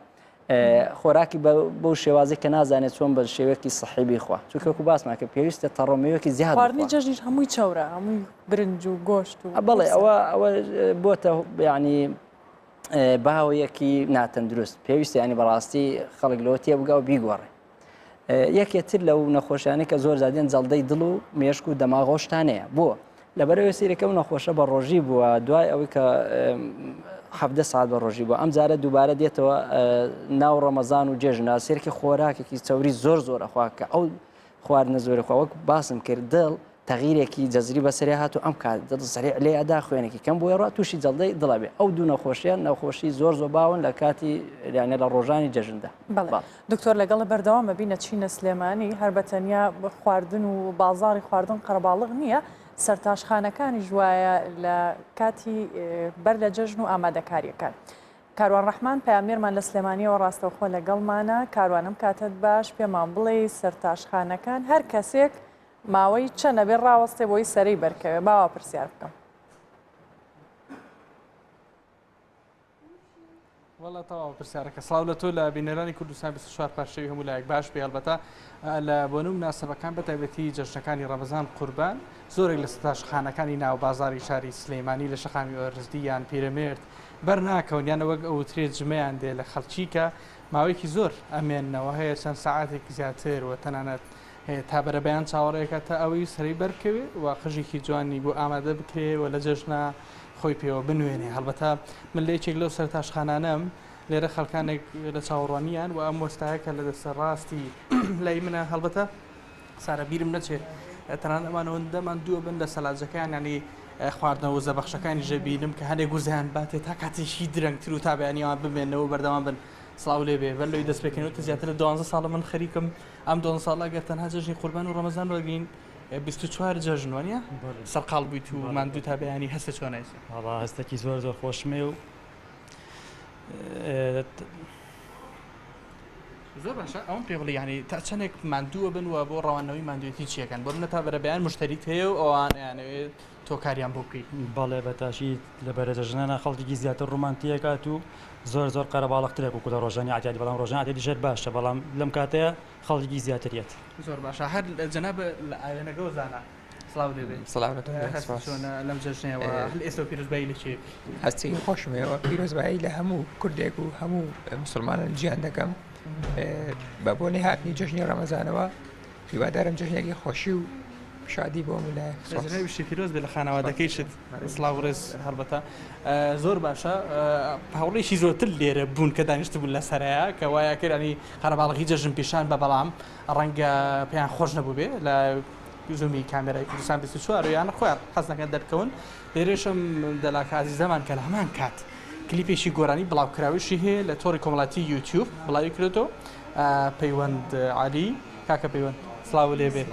خۆراکی بەو شێوازی کە نازانێت چۆن بە شێوەیەکی سەحیبی خوا چونکە باسمان کە پێویستە تەڕۆمیەوەکی زیاد خواردنی جەژنیش هەمووی چاورە هەمووی برنج و گۆشت و بەڵێ ئەوە بۆتە ینی باوەیەکی ناتەندروست پێویستە ینی بەڕاستی خەڵک لەوە تێبگا و بیگۆڕێ یەکێتر لەو نەخۆشیانەی کە زۆر زادێن جەڵدەی دڵ و مێشک و دەماغۆشتانەیە بۆ لەبەرەوە سیرەکە و نەخۆشە بە ڕۆژی بووە دوای ئەوەی کە 7 ساعت بە ڕۆژی بووە ئەم جارە دووبارە دێتەوە ناو ڕەمەزان و جێژنا سێرکی خۆراکێکی چاوری زۆر زۆرەخوا کە ئەو خواردنە زۆرەخوا وەک باسم کرد دڵ تەغیرێکی جەزری بەسەری هات و ئەم کات دڵ سەریع لێ ئەدا خوێنێکی کەم بۆی ڕات تووشی جەڵدەی دڵە بێ ئەو دوو نەخۆشیان نەخۆشی زۆر زۆر باون لە کاتی یانە لە ڕۆژانی جەژندا دکتۆر لەگەڵ بەردەوامە بینە چینە سلێمانی هەر بە تەنیا خواردن و بازاڕی خواردن قەرەباڵغ نییە سەرتاشخانەکانی ژوایە لە کاتی بەر لە جەژن و ئامادەکاریەکان کاروان ڕەحمان پامێرمان لە سلێمانیەوە ڕاستەوخۆ لەگەڵمانە کاروانم کاتت باش پێمان بڵێ سەرتاشخانەکان هەر کەسێک ماوەی چەنە بێ ڕاوەستێ بۆی سەرەی بەرکەوێ باوە پرسیار بکەم وڵا تەواو پرسیارەکە سڵاو لە تۆ لە بینەرانی کوردستان 24 پاشەوی هەموو لایەک باش بێ هەڵبەتە لە بۆنە و مناسبەکان بەتایبەتی جەژنەکانی ڕەمەزان قوربان زۆرێک لە ستاشخانەکانی ناو بازاری شاری سلەیمانی لە شەقامی ئۆرزدی یان پیرەمێرد بەرناکەون یانە وەک ئەو ترێت ژمەیان دێ لە خەڵکی کە ماوەیەکی زۆر ئەمێننەوە هەیە چەند سەعاتێکی زیاتر و تەنانەت تا بەرەبەیان چاوەڕێکە تا ئەوەی سەری بەرکەوێ و قژێکی جوانی بۆ ئامادە بکرێ و لە جەژنە خۆی پێوە بنوێنێ هەڵبەتە من لە یەکێک لەو سەرتاشخانانەم لێرە خەڵکانێک لە چاوەڕوانیان و ئەم وەستایەکە لە دەستە ڕاستی لای منە هەڵبەتە سارە بیرم نەچێت تەنان ئەمانەوەندەمان دووە بن لە سەلاجەکان ینی خواردنەوە زەبەخشەکانی ژەبینم کە هەندێک گوزیان باتێت تا کاتێکی درەنگتر و تابیانیەوە بمێنەوە بەردەوام بن سڵاو لێ بێ بەر لەوەی دەست پێکەنەوە زیاتر لە 12 ساڵە من خەریکم ئەم 12 ساڵە گەر تەنها جەژنی قوربان و ڕەمەزان وەرگین 24 جەژن وانە سەرقاڵ بوویت و ماندوو تابیانی هەستە چۆنایسە هەڵا هەستێکی زۆر زۆر خۆشمێ و زۆر باشە ئەوم پێ بڵێ ینی تا چەندێک ماندووە بن و بۆ ڕەوانەوەی ماندوێتی چیەکەن بۆ منە تا بەرەبیان مشتریت هەیە و ئەوان یانەوێت تۆ کاریان بۆ بکەیت بەڵێ بەتاشی لە بەرەجەژنانە خەڵکی زیاتر ڕومانتیەکات و زۆر زۆر قەرەباڵقترێک و کودە ڕۆژانی عادی بەڵام ڕۆژان عادی ژێر باشە بەڵام لەم کاتەیە خەڵکی زیاتریت زۆر باشە هەر جەناب لە ئاوێنەکە زانە سڵاو دەبێت سڵاو لەم جەژنەوە ئێستا پیرۆزبایی لە چێ هەستی خۆشمەوە پیرۆزبایی لە هەموو کوردێک و هەموو مسلمانان گیان دەکەم بە بۆنی هاتنی جەژنی ڕەمەزانەوە هیوادارم جەژنێکی خۆشی و شادی بۆ ملای وشی پیرۆز بێ لە خانەوادەکەیشت سڵاو ڕێز هەڵبەتە زۆر باشە هەوڵێکی زۆرتر لێرە بوون کە دانیشت بوون لە سەرەیە کە وایە کردنی خەرەباڵغی جەژن پیشان بە بەڵام ڕەنگە پێیان خۆش نەبوو بێ لە زومی کامێرای کوردستان 24 یان خۆیان حەز نەکەن دەرکەون لێرەشم دەلاکە عزیزەمان کە لە هەمان کات کلیپێکی گۆرانی بڵاوکراویشی هەیە لە تۆڕی کۆمەڵاتی یوتیوب بڵاوی کردەوە پەیوەند عالی کاکە پەیوەند سڵاو لێ بێ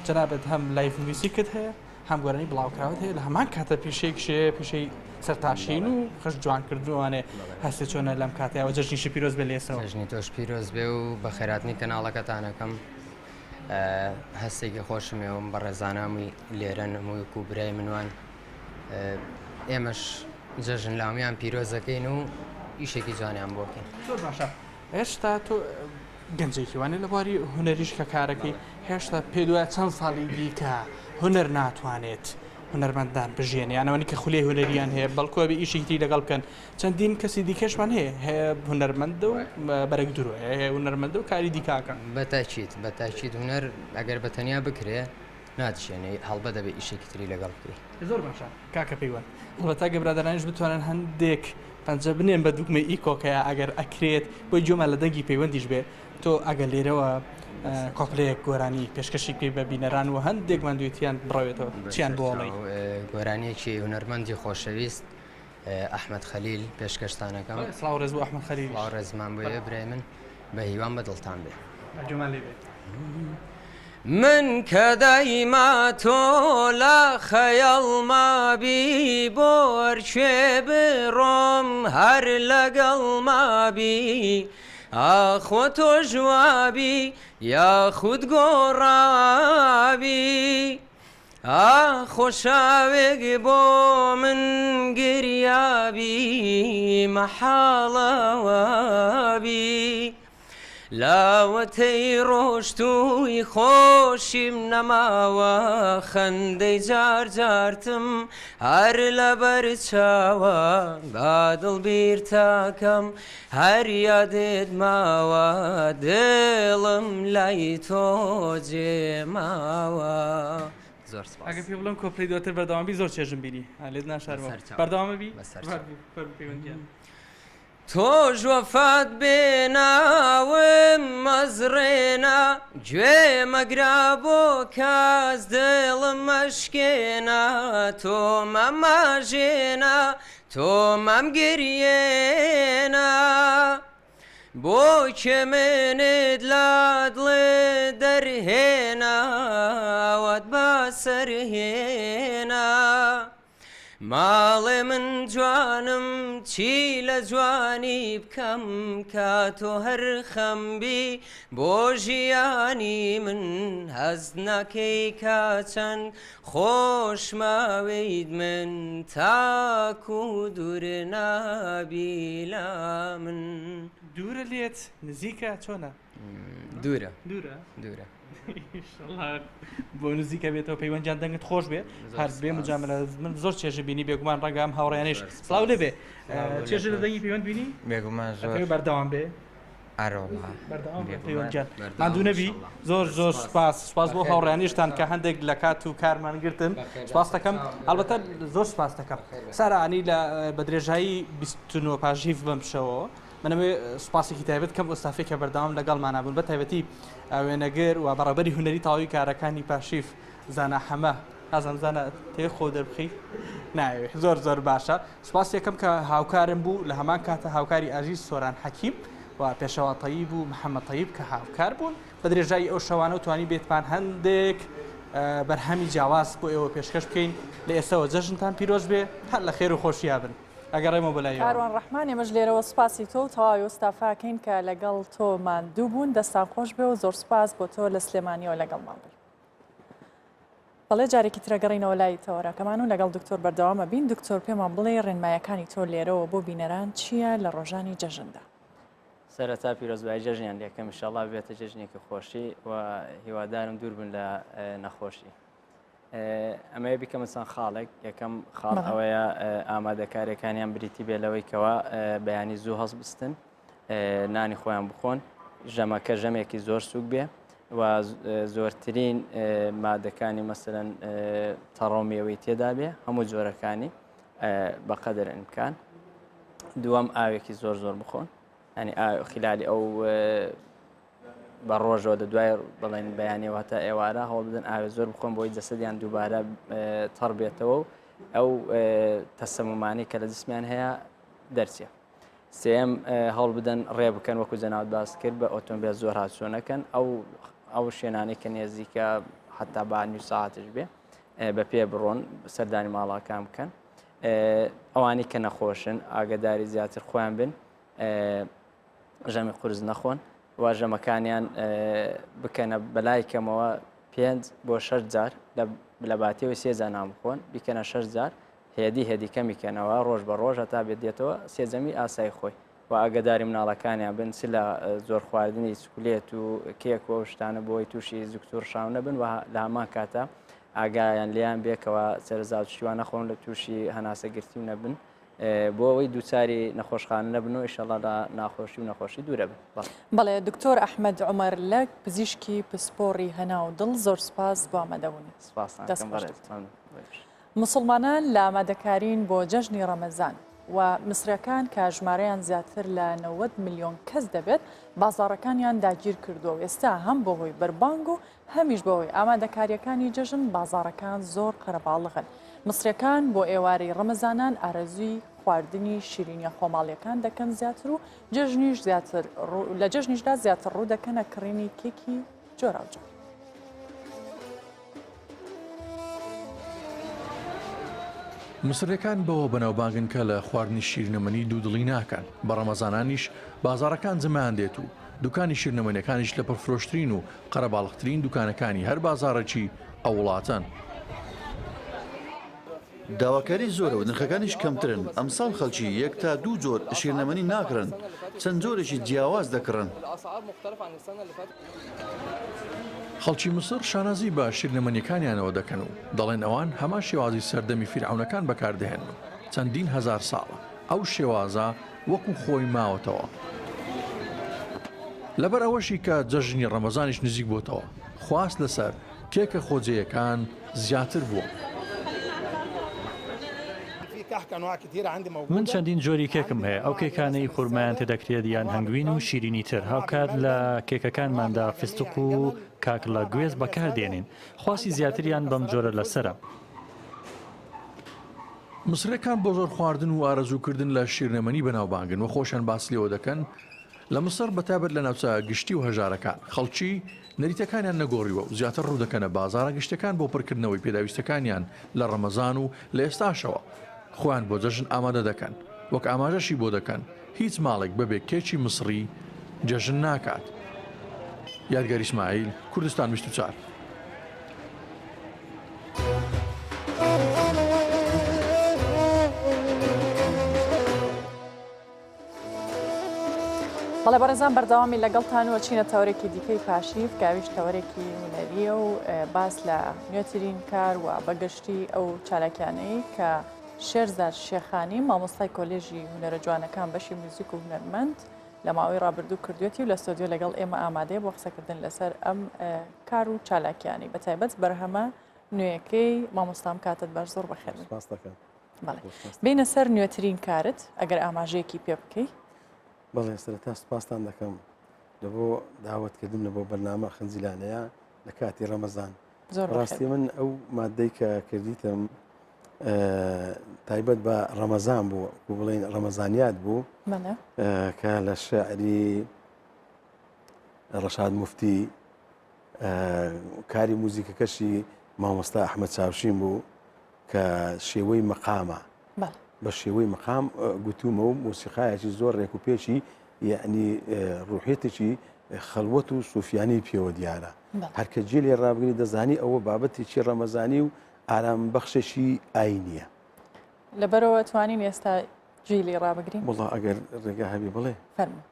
جەنابەت هەم لایف موسیکت هەیە هەم گۆرانی بڵاوکراوت هەیە لە هەمان کاتە پیشەیەک شێ پیشەی سەرتاشین و خش جوان کردووانێ هەستێ چۆنە لەم کاتەوە جەژنیشی پیرۆز بێ لێسەوە جەژنی تۆش پیرۆز بێ و بە خێراتنی کەناڵەکەتانەکەم هەستێکی خۆشمێوم بە ڕێزانامی لێرە نمووی و برای منوان ئێمەش جەژن لامیان پیرۆزەکەین و ئیشێکی جوانیان بۆکەین زۆر باشە هێشتا تۆ گەنجێکی وانێ لە بواری هونەریش کە کارەکەی هێشتا پێ دوای چەند ساڵی دیکە هونەر ناتوانێت هونەرمەندان بژێنێ یانەوەنی کە خولێ هونەریان هەیە بەڵکۆ بە ئیشێکی لەگەڵ بکەن چەندین کەسی دیکەشمان هەیە هونەرمەندە و بەرەک درۆ هەیە هونەرمەندە و کاری دیکاکەن بەتاچیت هونەر ئەگەر بەتەنیا بکرێ ناتشێنێ هەڵبە دەبێت ئیشێکی تری لەگەڵ بکەی زۆر باشە کاکە پەیوەند هەڵبەتا گەبرادەرانیش بتوانن هەندێک پەنجە بنێن بە دوگمە ئیکۆکەیە ئەگەر ئەکرێت بۆی جۆمە لە دەنگی پەیوەندیش بێ تۆ ئەگەر لێرەوە کۆپلەیەک گۆرانی پێشکەشی پێ بە بینەران و هەندێک مادوێتیان بڕاوێتەوە چیان بۆڵی گۆرانیەکی هونەرمەندی خۆشەویست ئەحمەد خەلیل پێشکەشتانەکەم سڵاو ڕێز بۆ ئەحمەد خەلیل ڕێزمان بۆیە برای من بە هیوان بەدڵتان بێ جومان لێ بێ من کە دایما تۆ لە خەیاڵما بی بۆرکێ بڕۆم هەر لەگەڵ مابی ئاخۆ تۆ ژوابی یاخود گۆڕابی ئاخۆ شاوێک بۆ من گریابی مەحاڵەوابی لاوەتەی ڕۆشتووی خۆشیم نەماوە خەندەی جار جارتم هەر لەبەر چاوە با دڵبیر تاکەم هەر یادت ماوە دڵم لای تۆ جێماوە ئەگە پێ بڵم کۆپڵی دواتر بەردەوامی زۆر چێژم بینی لێت ناشارەوە بەردەوامەبی تۆژ وەفات بێناوم مەزڕێنە گوێ مەگرا بۆ کاس دڵم مەشکێنە تۆ مەماژێنە تۆ مەم گریێنە بۆ کێ منت لا دڵێ دەرهێنە وەت بەسەرهێنە ماڵێ من جوانم چی لە جوانی بکەم کاتۆ هەر خەمبی بۆ ژیانی من هەز ناکەی کاچەند خۆش ماوەید من تاکو دوور نابی لا من دوورە لێت نزیکە چۆنە؟ دوورە دوورە بۆ نزیکە بێتەوە پەیوەندیان دەنگت خۆش بێت هەر بێ مجاملە من زۆر چێژە بینی بێگومان ڕەنگام هاوڕێنێش سڵاو لێبێ چێژە لە دەنگی پەیوەند بینی؟ بێگومان بەردەوام بێ ماندوو نەبی زۆر سپاس بۆ هاوڕێنیشتان کە هەندێک لە کات و کارمان گرتن سپاس دەکەم ئەلبەتە زۆر سپاس دەکەم سارانی لە بە درێژایی 29 پاژیف بەم شەوە منەوێ سوپاسێکی تایبەت کەم ئۆستافێکە بەردەوام لەگەڵمانە بوون بە تایبەتی وێنەگەر و بەڕێبەری هونەری تاوی کارەکانی پاشیف زانە حەمە ئازانزانە تێ خۆ دەربخی ناوێ زۆر باشە سوپاس یەکەم کە هاوکارم بوو لە هەمان کاتە هاوکاری ئاژیز سۆران حەکیم و پێشەوە تەیب و محەممەد تەیب کە هاوکار بوون بە درێژایی ئەو شەوانە و توانی بێتمان هەندێک بەرهەمی جیاواز بۆ ئێوە پێشکەش بکەین لە ئێستەوە جەژنتان پیرۆز بێ هەر لە خێر و خۆشییا بن. ئەگەڕێمە بەلای کاروان ڕەحمان ئێمەش لێرەوە سپاسی تۆ و تەواوی ئۆستافاکەین کە لەگەڵ تۆمان دوو بوون دەستان خۆش بێ و زۆر سپاس بۆ تۆ لە سلێمانیەوە لەگەڵمان بێ. بەڵێ جارێکی ترەگەڕینەوە لای تەوەراکەمان و لەگەڵ دکتۆر بەردەوامە بین دکتۆر پێمان بڵێ ڕێنمایەکانی تۆ لێرەوە بۆ بینەران چییە لە ڕۆژانی جەژندا؟ سەرەتا پیرۆزبایی جەژنیان لێکەم ئینشاڵڵا بێتە جەژنێکی خۆشی و هیوادارم دوور بن لە نەخۆشی. ئەمەیە بیکەمە چەند خاڵێک یەکەم خاڵ ئەوەیە ئامادەکاریەکانیان بریتی بێ لەوەی کەەوە بەیانی زوو هەست بستن نانی خۆیان بخۆن ژەمەکە ژەمێکی زۆر سوک بێ و زۆرترین مادەکانی مەسەرەن تەڕۆمیەوەی تێدا بێ هەموو جۆرەکانی بەقەدر ئیمکان. دووەم ئاوێکی زۆر بخۆن ینی خلالی ئەو بە ڕۆژەوە دوای بڵێن بەیانەوە هەتا ئێوارە هەوڵ بدەن ئاوێ زۆر بخۆن بۆی جەسەدیان دووبارە تەڕ بێتەوە و ئەو تەسەمومانی کە لە جسمیان هەیە دەرچێ. سێم هەوڵ بدەن ڕێ بکەن وەکو جەناوت باس کرد بە ئۆتۆمبیل زۆر هاتوچۆنەکەن ئەو شوێنانەی کە نێزیکە حتا با نیو ساعتش بێ بە پێ بڕۆن سەردانی ماڵاکان بکەن. ئەوانی کە نەخۆشن ئاگداری زیاتر خۆیان بن ژەمی قورس نەخۆن واژەمەکانیان بکەنە بەلای کەمەوە 5 بۆ 6 جار لە باتیەوە 3 جار نام بخۆن بیکەنە 6 جار هێدی کەمیکەنەوە ڕۆژ بە ڕۆژ هەتا بێت دێتەوە سێجەمی ئاسایی خۆی و ئاگداری مناڵەکانیان بن چ لە زۆر خواردنی سکولێت و کێک و شتانە بۆی تووشی زوکتور شاو نەبن و لە هەمان کاتە ئاگایان لیان بێکەوە سەرزاوت شیوان نەخۆن لە تووشی هەناسەگرتی نەبن بۆ ئەوەی دووچاری نەخۆشخانە نەبن و ئیشەڵڵا لە ناخۆشی و نەخۆشی دوورە بن. بەڵێ دکتۆر ئەحمەد عومەر لەک پزیشکی پسپۆڕی هەنا و دڵ زۆر سپاس بۆ ئامادەبوونی. مسلمانان لە ئامادەکارین بۆ جەژنی ڕەمەزان و مسرەکان کە ژمارەیان زیاتر لە 90 میلیۆن کەس دەبێت بازاڕەکانیان داگیر کردووە ئێستا هەم بۆهۆی بەربانگ و هەمیش بەوەی ئامادەکاریەکانی جەژن بازاڕەکان زۆر قەرەباڵغن. مسرەکان بۆ ئێوارەی ڕەمەزانان ئارەزوی خواردنی شیرینیە خۆماڵیەکان دەکەن زیاتر و لە جەژنیشدا زیاتر ڕوو دەکەنە کڕینی کێکی جۆراوجۆر. مسرەکان بەوە بەناوبانگن کە لە خواردنی شیرنەمەنی دوودڵی ناکەن بە ڕەمەزانانیش بازاڕەکان زەمان دێت و دوکانی شیرنەمەنیەکانیش لە پرفرۆشترین و قەرەباڵغترین دوکانەکانی هەر بازاڕێکی ئەو وڵاتەن. داواکاری زۆرە و نرخەکانیش کەمترن ئەمساڵ خەڵکی 1 تا 2 جۆر شیرنەمەنی ناکڕن چەند جۆرێکی جیاواز دەکڕن. خەڵکی مسر شانازی بە شیرنەمەنیەکانیانەوە دەکەن و دەڵێن ئەوان هەمان شێوازی سەردەمی فیرعونەکان بەکاردەهێن و چەندین هەزار ساڵە ئەو شێوازە وەکو خۆی ماوەتەوە. لەبەر ئەوەشی کە جەژنی ڕەمەزانیش نزیک بووتەوە خواست لەسەر کێکە خۆجەیەکان زیاتر بووە. من چەندین جۆری کێکم هەیە ئەو کێکانەی خورمایان تێدەکرێت یان هەنگوین و شیرینی تر هاوکات لە کێکەکانماندا فستق و کاکڵە گوێز بەکاردێنین خواسی زیاتریان بەم جۆرە لەسرە. مسرەکان بۆ زۆر خواردن و ئارەزووکردن لە شیرنەمەنی بەناوبانگن و خۆشیان باسلەوە دەکەن لە مسر بەتابەت لە ناوچە گشتی و هەژارەکان خەڵکی نەریتەکانیان نەگۆڕیوە و زیاتر ڕوو دەکەنە بازارە گشتەکان بۆ پڕکردنەوەی پێداویستەکانیان لە ڕەمەزان و لە ئێستاشەوە خۆیان بۆ جەژن ئامادە دەکەن وەک ئاماژەشی بۆ دەکەن هیچ ماڵێک بەبێ کێکی مسری جەژن ناکات. یادگاری ئیسماعیل، کوردستان 24. بەڵێ بەڕێزان بەردەوامی لەگەڵتان و چینە تەورێکی دیکەی پاشیف کاویش تەورێکی هونەریە و باس لە نوێترین کار و بەگشتی ئەو چالاکیانەی کە شێرزاد شێخانی مامۆستای کۆلێژی هونەرە جوانەکان بەشی موزیک و هونەرمەند لە ماوەی ڕابردوو کردوێتی و لە ستۆدیۆ لەگەڵ ئێمە ئامادەیە بۆ قسەکردن لەسەر ئەم کار و چالاکیانی بەتایبەت بەرهەمە نوێیەکەی مامۆستام کاتت باش زۆر بەخێر بینە سەر نوێترین کارت ئەگەر ئاماژەیەکی پێ بکەیت. بەڵێ سەرەتا سپاسان دەکەم لە بۆ داوەتکردن لە بۆ بەرنامە خەنجیلانەیە لە کاتی ڕەمەزان. ڕاستی من ئەو مادەی کە کردیتم تایبەت بە ڕەمەزان بوو و بڵێن ڕەمەزانیات بوو کە لە شعری ڕەشاد موفتی کاری موزیکەکەشی مامۆستا ئەحمەد چاوشین بوو کە شێوەی مەقامە بە شێوەی مەقام گوتومە و مۆسیقایەکی زۆر ڕێک و پێچی یعنی ڕوحێتێکی خەڵوەت و سوفیانی پێوە دیارە هەرکە جێ لێ ڕابگری دەزانی ئەوە بابەتێکی ڕەمەزانی و ئارام بەخشێکی ئاینیە لەبەرەوە توانین ئێستا جێ لێ ڕابگرین وڵا ئەگەر ڕێگا هەبی بڵێ فەرموو.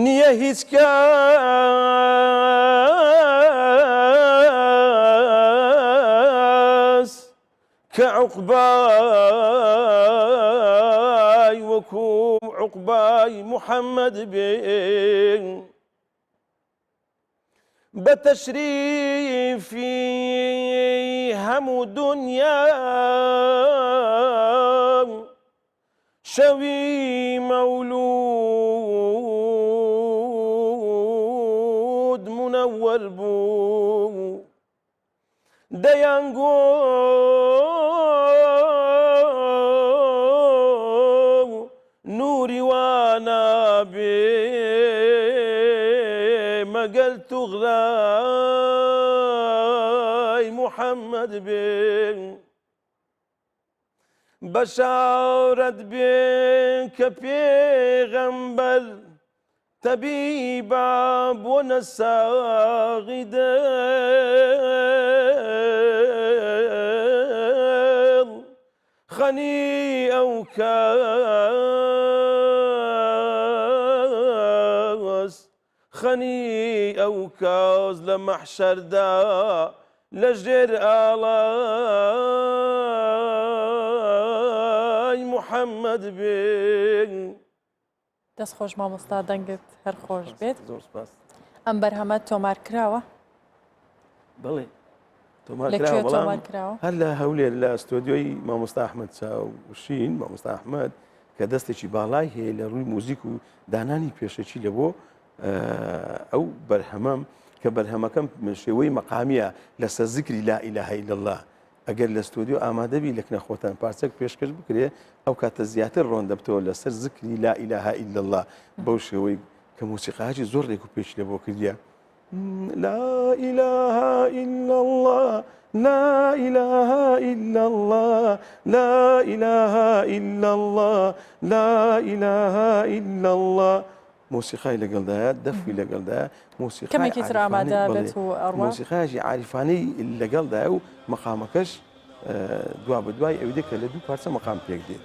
نییە هیچ کەس کە عوقبای وەکو عوقبای محەممەد بێ بە تەشریفی هەموو دنیا شەوی مەولود منەوەر بوو دەیانگۆ نوری وانە بێ مەگەر توغرای محەممەد بێ بەشارەت بێن کە پێغەمبەر تەبیبە بۆ نەساغی دڵ خەنی ئەو کەس خەنی ئەو کەس لە مەحشەردا لە ژێر ئاڵای محەممەد بێ. دەست خۆش مامۆستا دەنگت هەر خۆش بێت. ئەم بەرهەمە تۆمار کراوە؟ بڵێ لەکوێ تۆمار کراوە؟ هەر لە هەولێر لە ستۆدیۆی مامۆستا ئەحمەد چاوشین مامۆستا ئەحمەد کە دەستێکی باڵای هەیە لە ڕووی موزیک و دانانی پێشەکی لە بۆ ئەو بەرهەمەم کە بەرهەمەکەم شێوەی مەقامیە لەسەر زیکری لا ئیلاهە ئیلا الله ئەگەر لە ستۆدیۆ ئامادەبی لە کنەخۆتان پارچەک پێشکەش بکرێ ئەو کاتە زیاتر ڕۆن دەبتەوە لەسەر زیکری لا ئیلاهە ئیلا الله بەو شێوەی کە موسیقاهاتی زۆر ڕێک و پێچ لە بۆ کردیە لا ئیلاهە ئیلا الله لا ئیلاهە ئیلا الله لا ئیلاهە ئیلا الله لا ئیلاهە ئیلا الله موسیقای لەگەڵدایە دەفی لەگەڵدایە کەمێکی تر ئامادە بێت و ئەڕوا موسیقایەکی عاریفانەی لەگەڵدایە و مەقامەکەش دوا بە دوای ئەوەی کە لە دوو پارچە مەقام پێک دێت.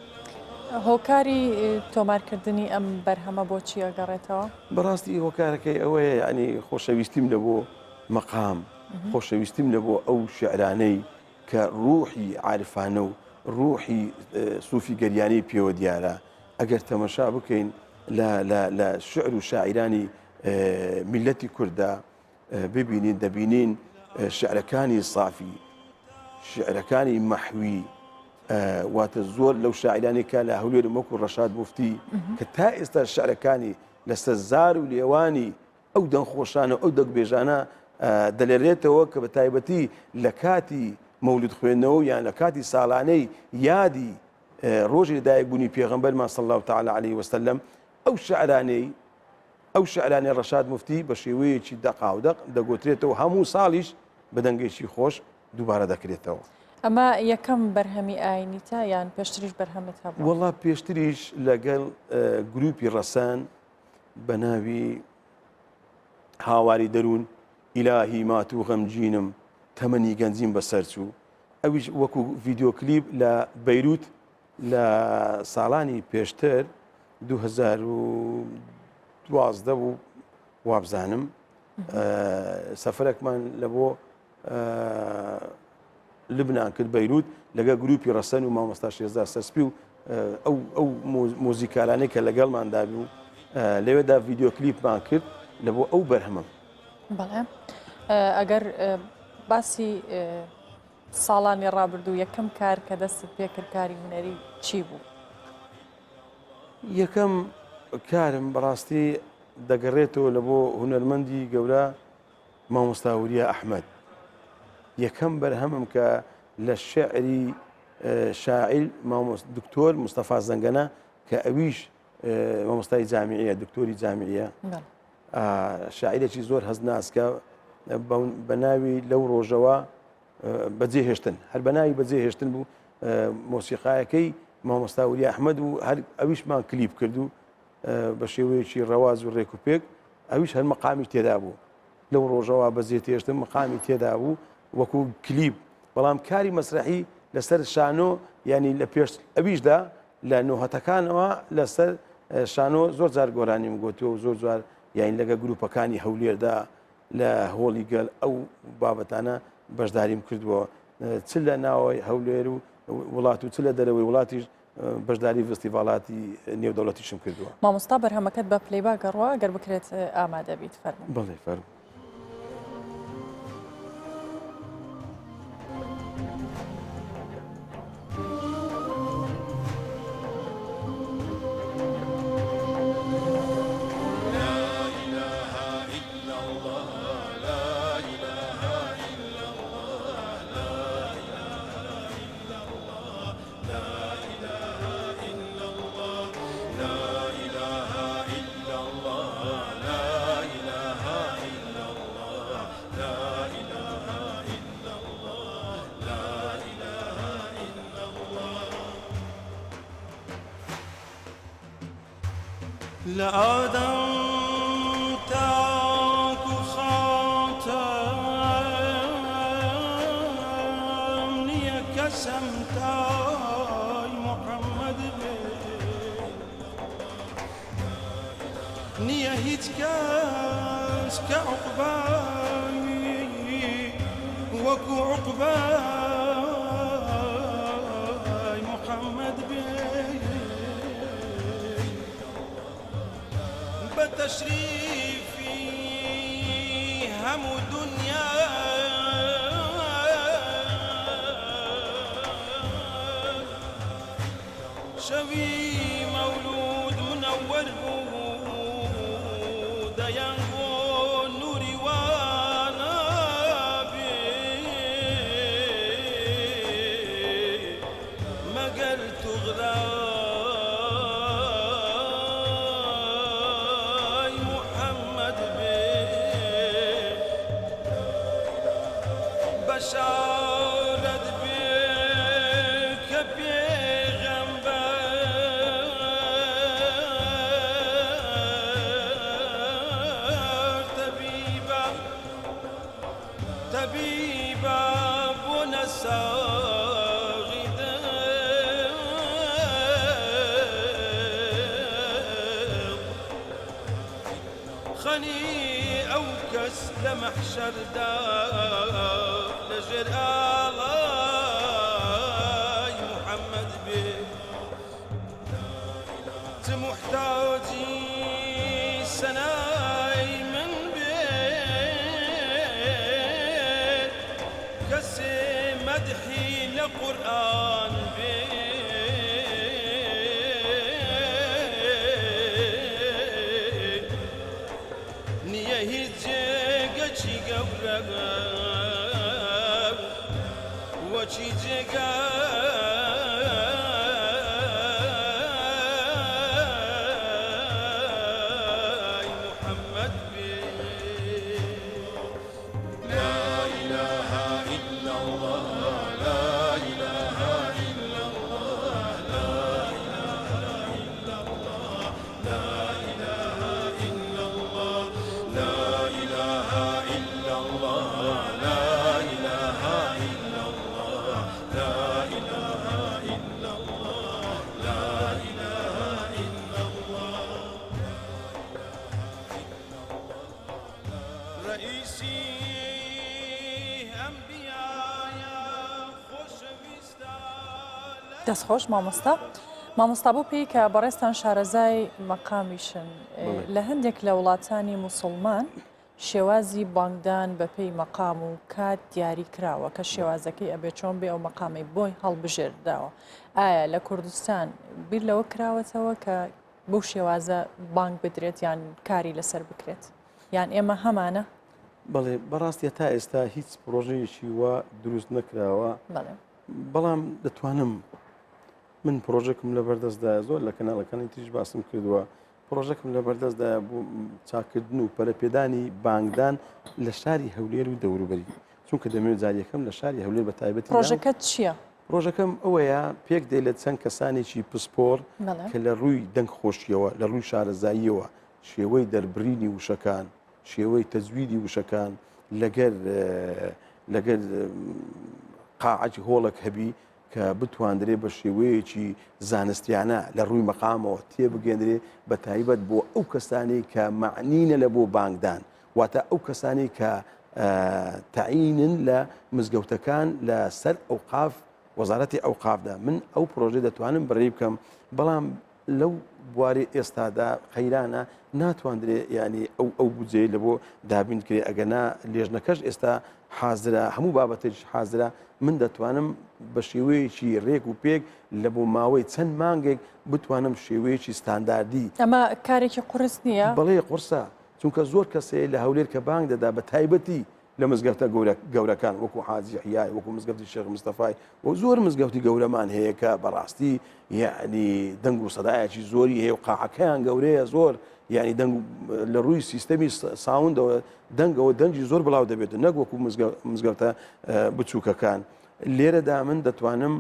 هۆکاری تۆمارکردنی ئەم بەرهەمە بۆچی ئەگەڕێتەوە؟ بەڕاستی هۆکارەکەی ئەوەیە ینی خۆشەویستیم لە بۆ مەقام خۆشەویستیم لە بۆ ئەو شعرانەی کە ڕوحی عارفانە و ڕوحی سوفی گەریانی پێوە دیارە ئەگەر تەمەشا بکەین لە شعر و شاعرانی میلەتی کووردا ببینین دەبینین شعرەکانی صافی شعرەکانی مەحوی واتە زۆر لەو شاعرانێکە لە هەولێر وەکو ڕەشاد موفتی کە تا ئێستا شعرەکانی لەسەر زار و لێوانی ئەو دەنگخۆشانە ئەو دەنگبێژانە دەلێرێتەوە کە بە تایبەتی لە کاتی مەولود خوێندنەوە یان لە کاتی ساڵانەی یادی ڕۆژی لەدایکبوونی پێغەمبەرمان صلی الله تعالی علیه وسلم ئەو شعرانەی ڕەشاد موفتی بە شێوەیەکی دەقاودەق دەگوترێتەوە هەموو ساڵیش بە دەنگێکی خۆش دووبارە دەکرێتەوە. ئەمە یەکەم بەرهەمی ئاینیتە یان پێشتریش بەرهەمت هەبوو؟ وەڵا پێشتریش لەگەڵ گروپی ڕەسەن بە ناوی هاواری دەروون ئیلاهی مات و غەمگینم تەمەنی گەنجیم بەسەر چوو ئەویش وەکو ڤیدیۆکلیپ لە بەیروت لە ساڵانی پێشتر 2012 بوو وابزانم سەفەرێکمان لە بۆ لبنان کرد بەیروت لەگە گروپی ڕەسەن و مامۆستا شێزار سەسپی و ئەو مۆزیکارانەی کە لەگەڵماندا بوو لەوێدا ڤیدیۆکلیپمان کرد لە بۆ ئەو بەرهەمە. بەڵێ ئەگەر باسی ساڵانی ڕابردوو یەکەم کار کە دەستت پێکرد کاری هونەری چی بوو؟ یەکەم کارم بەڕاستی دەگەڕێتەوە لە بۆ هونەرمەندی گەورە مامۆستا وریە ئەحمەد. یەکەم بەرهەمم کە لە شعری شاعیر دکتۆر مستەفا زەنگەنە کە ئەویش مامۆستای جامیعیە دکتۆری جامیعیە شاعیرێکی زۆر هەزناسکە بە ناوی لەو ڕۆژەوە بەجێهێشتن هەر بە ناوی بەجێهێشتن بوو مۆسیقایەکەی مامۆستا وریە ئەحمەد و هەر ئەویشمان کلیپ کرد و بە شێوەیەکی ڕەواز و ڕێک و پێک ئەویش هەر مەقامی تێدا بوو لەو ڕۆژەوە بەجێهێشتن مەقامی تێدا بوو وەکو کلیپ بەڵام کاری مەسرحی لەسەر شانۆ ینی لە پێش ئەویشدا لە نۆهەتەکانەوە لەسەر شانۆ زۆر جار گۆرانیم گوتووە و زۆر جوار یان لەگە گروپەکانی هەولێردا لە هۆڵی گەل ئەو بابەتانە بەشداریم کردووە چ لە ناوەی هەولێر و وڵات و چ لە دەرەوەی وڵاتیش بەشداری فستیڤاڵاتی نێودەوڵەتیشم کردووە. مامۆستا بەرهەمەکەت بە پلەیبا گەڕوە گەر بکرێت ئامادە بیت فەرموو. بەڵێ فەرموو. لآدم تاك خاتم ليك سمتاي محمد بي نية هيت كاس كعقباي وكو عقباي محمد بي بتشريفي هم دنيا شوي مولود منور ديانغو نوري وانا بي ما قلت غلا بشارت بك پیغمبر طبيبا بنا ساغد خني ئەو کەس لە مەحشەردا لەژێر ئاڵای محەممەد بێ چ محتاجی سەنای من بێ کەسێ مەدحی لە قورئان بێ نییە هیچ جێگەچی گەورە وەچی جێگە دەستخۆش مامۆستا مامۆستا بۆ پێی کە بەڕێستان شارەزای مەقامیشن لە هەندێک لە وڵاتانی موسڵمان شێوازی بانگدان بە پێی مەقام و کات دیاری کراوە کە شێوازەکەی ئەبێ چۆن بێ ئەو مەقامی بۆی هەڵبژێرداوە ئایا لە کوردستان بیر لەوە کراوەتەوە کە بۆ شێوازە بانگ بدرێت یان کاری لەسەر بکرێت یان ئێمە هەمانە بەڵێ بەڕاستیە تا ئێستا هیچ پرۆژەیەکی وە دروست نەکراوە بەڵام دەتوانم من پرۆژێکم لە بەردەستدایە زۆر لە کەناڵەکانی تریش باسم کردووە پرۆژێکم لە بەردەستدایە بۆ چاکردن و پەرەپێدانی بانگدان لە شاری هەولێر و دەوروبەری چونکە دەمەوێت جاریەکەم لە شاری هەولێر بە تایبەتی پرۆژەکەت چییە؟ پرۆژەکەم ئەوەیە پێک دێ لە چەند کەسانێکی پسپۆر کە لە ڕووی دەنگ خۆشیەوە لە ڕووی شارەزاییەوە شێوەی دەربرینی وشەکان شێوەی تەجویدی وشەکان لەگەر قاعەتی هۆڵک هەبی کە بتواندرێ بە شێوەیەکی زانستیانە لە ڕووی مەقامەوە تێبگەندرێ بە تایبەت بۆ ئەو کەسانی کە معنینە لە بۆ بانگدان واتە ئەو کەسانی کە تعینن لە مزگەوتەکان لە سەر ئەوقاف وەزارەتی ئەوقافدا من ئەو پرۆژێ دەتوانم بڕێ بکەم بەڵام لەو بواری ئێستادا خەیرانە ناتواندرێ ینی ئەو بجێ لە بۆ دابین کرێ ئەگەنا لێژنەکەش ئێستا حازرە هەموو بابەتێک حازرە من دەتوانم بە شێوەیەکی ڕێک و پێک لە بۆ ماوەی چەند مانگێک بتوانم شێوەیەکی ستانداردی ئەمە کارێکی قورس نییە بەڵێ قورسە چونکە زۆر کەسێ لە هەولێر کە بانگ دەدا بە تایبەتی لە مزگەوتە گەورەکان وەکو حاجی حیای وەکو مزگەوتی شێخ مستەفای و زۆر مزگەوتی گەورەمان هەیە کە بەڕاستی یعنی دەنگ و سەدایەکی زۆری هەیە و قاعەکەیان گەورەیە زۆر یعنی دەنگ لە ڕووی سیستەمی ساوندەوە دەنگەوە دەنجی زۆر بڵاو دەبێت نەک وەکو مزگەوتە بچووکەکان لێرەدا من دەتوانم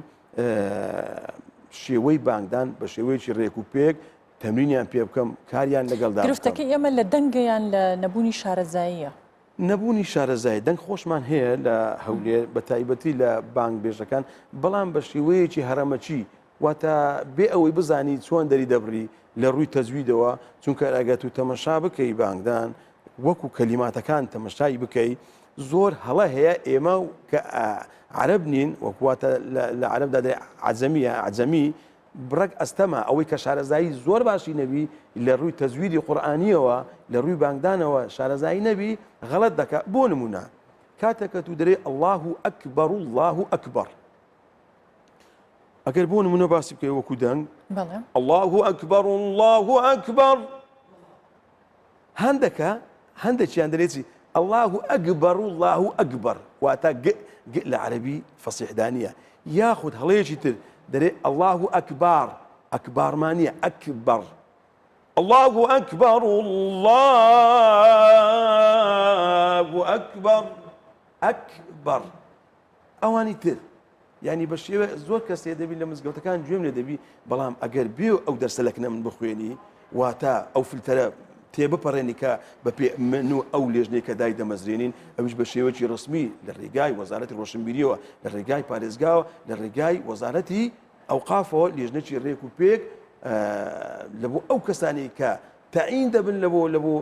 شێوەی بانگدان بە شێوەیەکی ڕێک و پێک تەمرینیان پێ بکەم کاریان لەگەڵدا گرفتەکەی ئێمە لە دەنگیان لە نەبوونی شارەزاییە نەبوونی شارەزای دەنگ خۆشمان هەیە لە هەولێر بە تایبەتی لە بانگ بێژەکان بەڵام بە شێوەیەکی هەرەمەچی واتە بێ ئەوەی بزانی چۆن دەری دەبڕی لە ڕووی تەجویدەوە چونکە ئەگەت و تەمەشا بکەی بانگدان وەکو کەلیماتەکان تەمەشایی بکەی زۆر هەڵە هەیە ئێمە کە عەرەب نین وەکواتە لە عەرەبدا عەجەمیە عەجەمی بڕەک ئەستەمە ئەوەی کە شارەزایی زۆر باشی نەبی لە ڕووی تەجویدی قورئانیەوە لە ڕووی بانگدانەوە شارەزایی نەبی غەڵەت دەکات بۆ نمونە کاتێکە تو دەرێ ئەڵڵاهو ئەکبەر اللهو ئەکبەر ئەگەر بۆ نمونە باسی بکەی وەکو دەنگ ئەڵڵاهو ئەکبەر اللهو ئەکبەر هەندێکیان دەرێتی ئەڵڵاهو ئەکبەر اللهو ئەکبەر واتە لە عەرەبی فەسیحدانیە یاخود هەڵەیەکی تر دەرێ ئەڵڵاهو ئەکبار ئەکبارمانیە ئەکبەر الله أكبر الله أكبر أكبر ئەوانی تر ینی بە شێوە زۆر کەسێ دەبی لە مزگەوتەکان گوێم لێ دەبی بەڵام ئەگەر بێ ئەو دەرسەلەکنە من بخوێنی واتە ئەو فلتەرە تێبپەڕێنی کە بە پێ من و ئەو لێژنەی کە دای دەمەزرێنین ئەوش بە شێوەی ڕسمی لە ڕێگای وەزارەتی ڕۆشنبیریەوە لە ڕێگای پارێزگاوە لە ڕێگای وەزارەتی ئەوقافەوە لێژنەی ڕێک و پێک لە بۆ ئەو کەسانی کە تەعین دەبن لە بۆ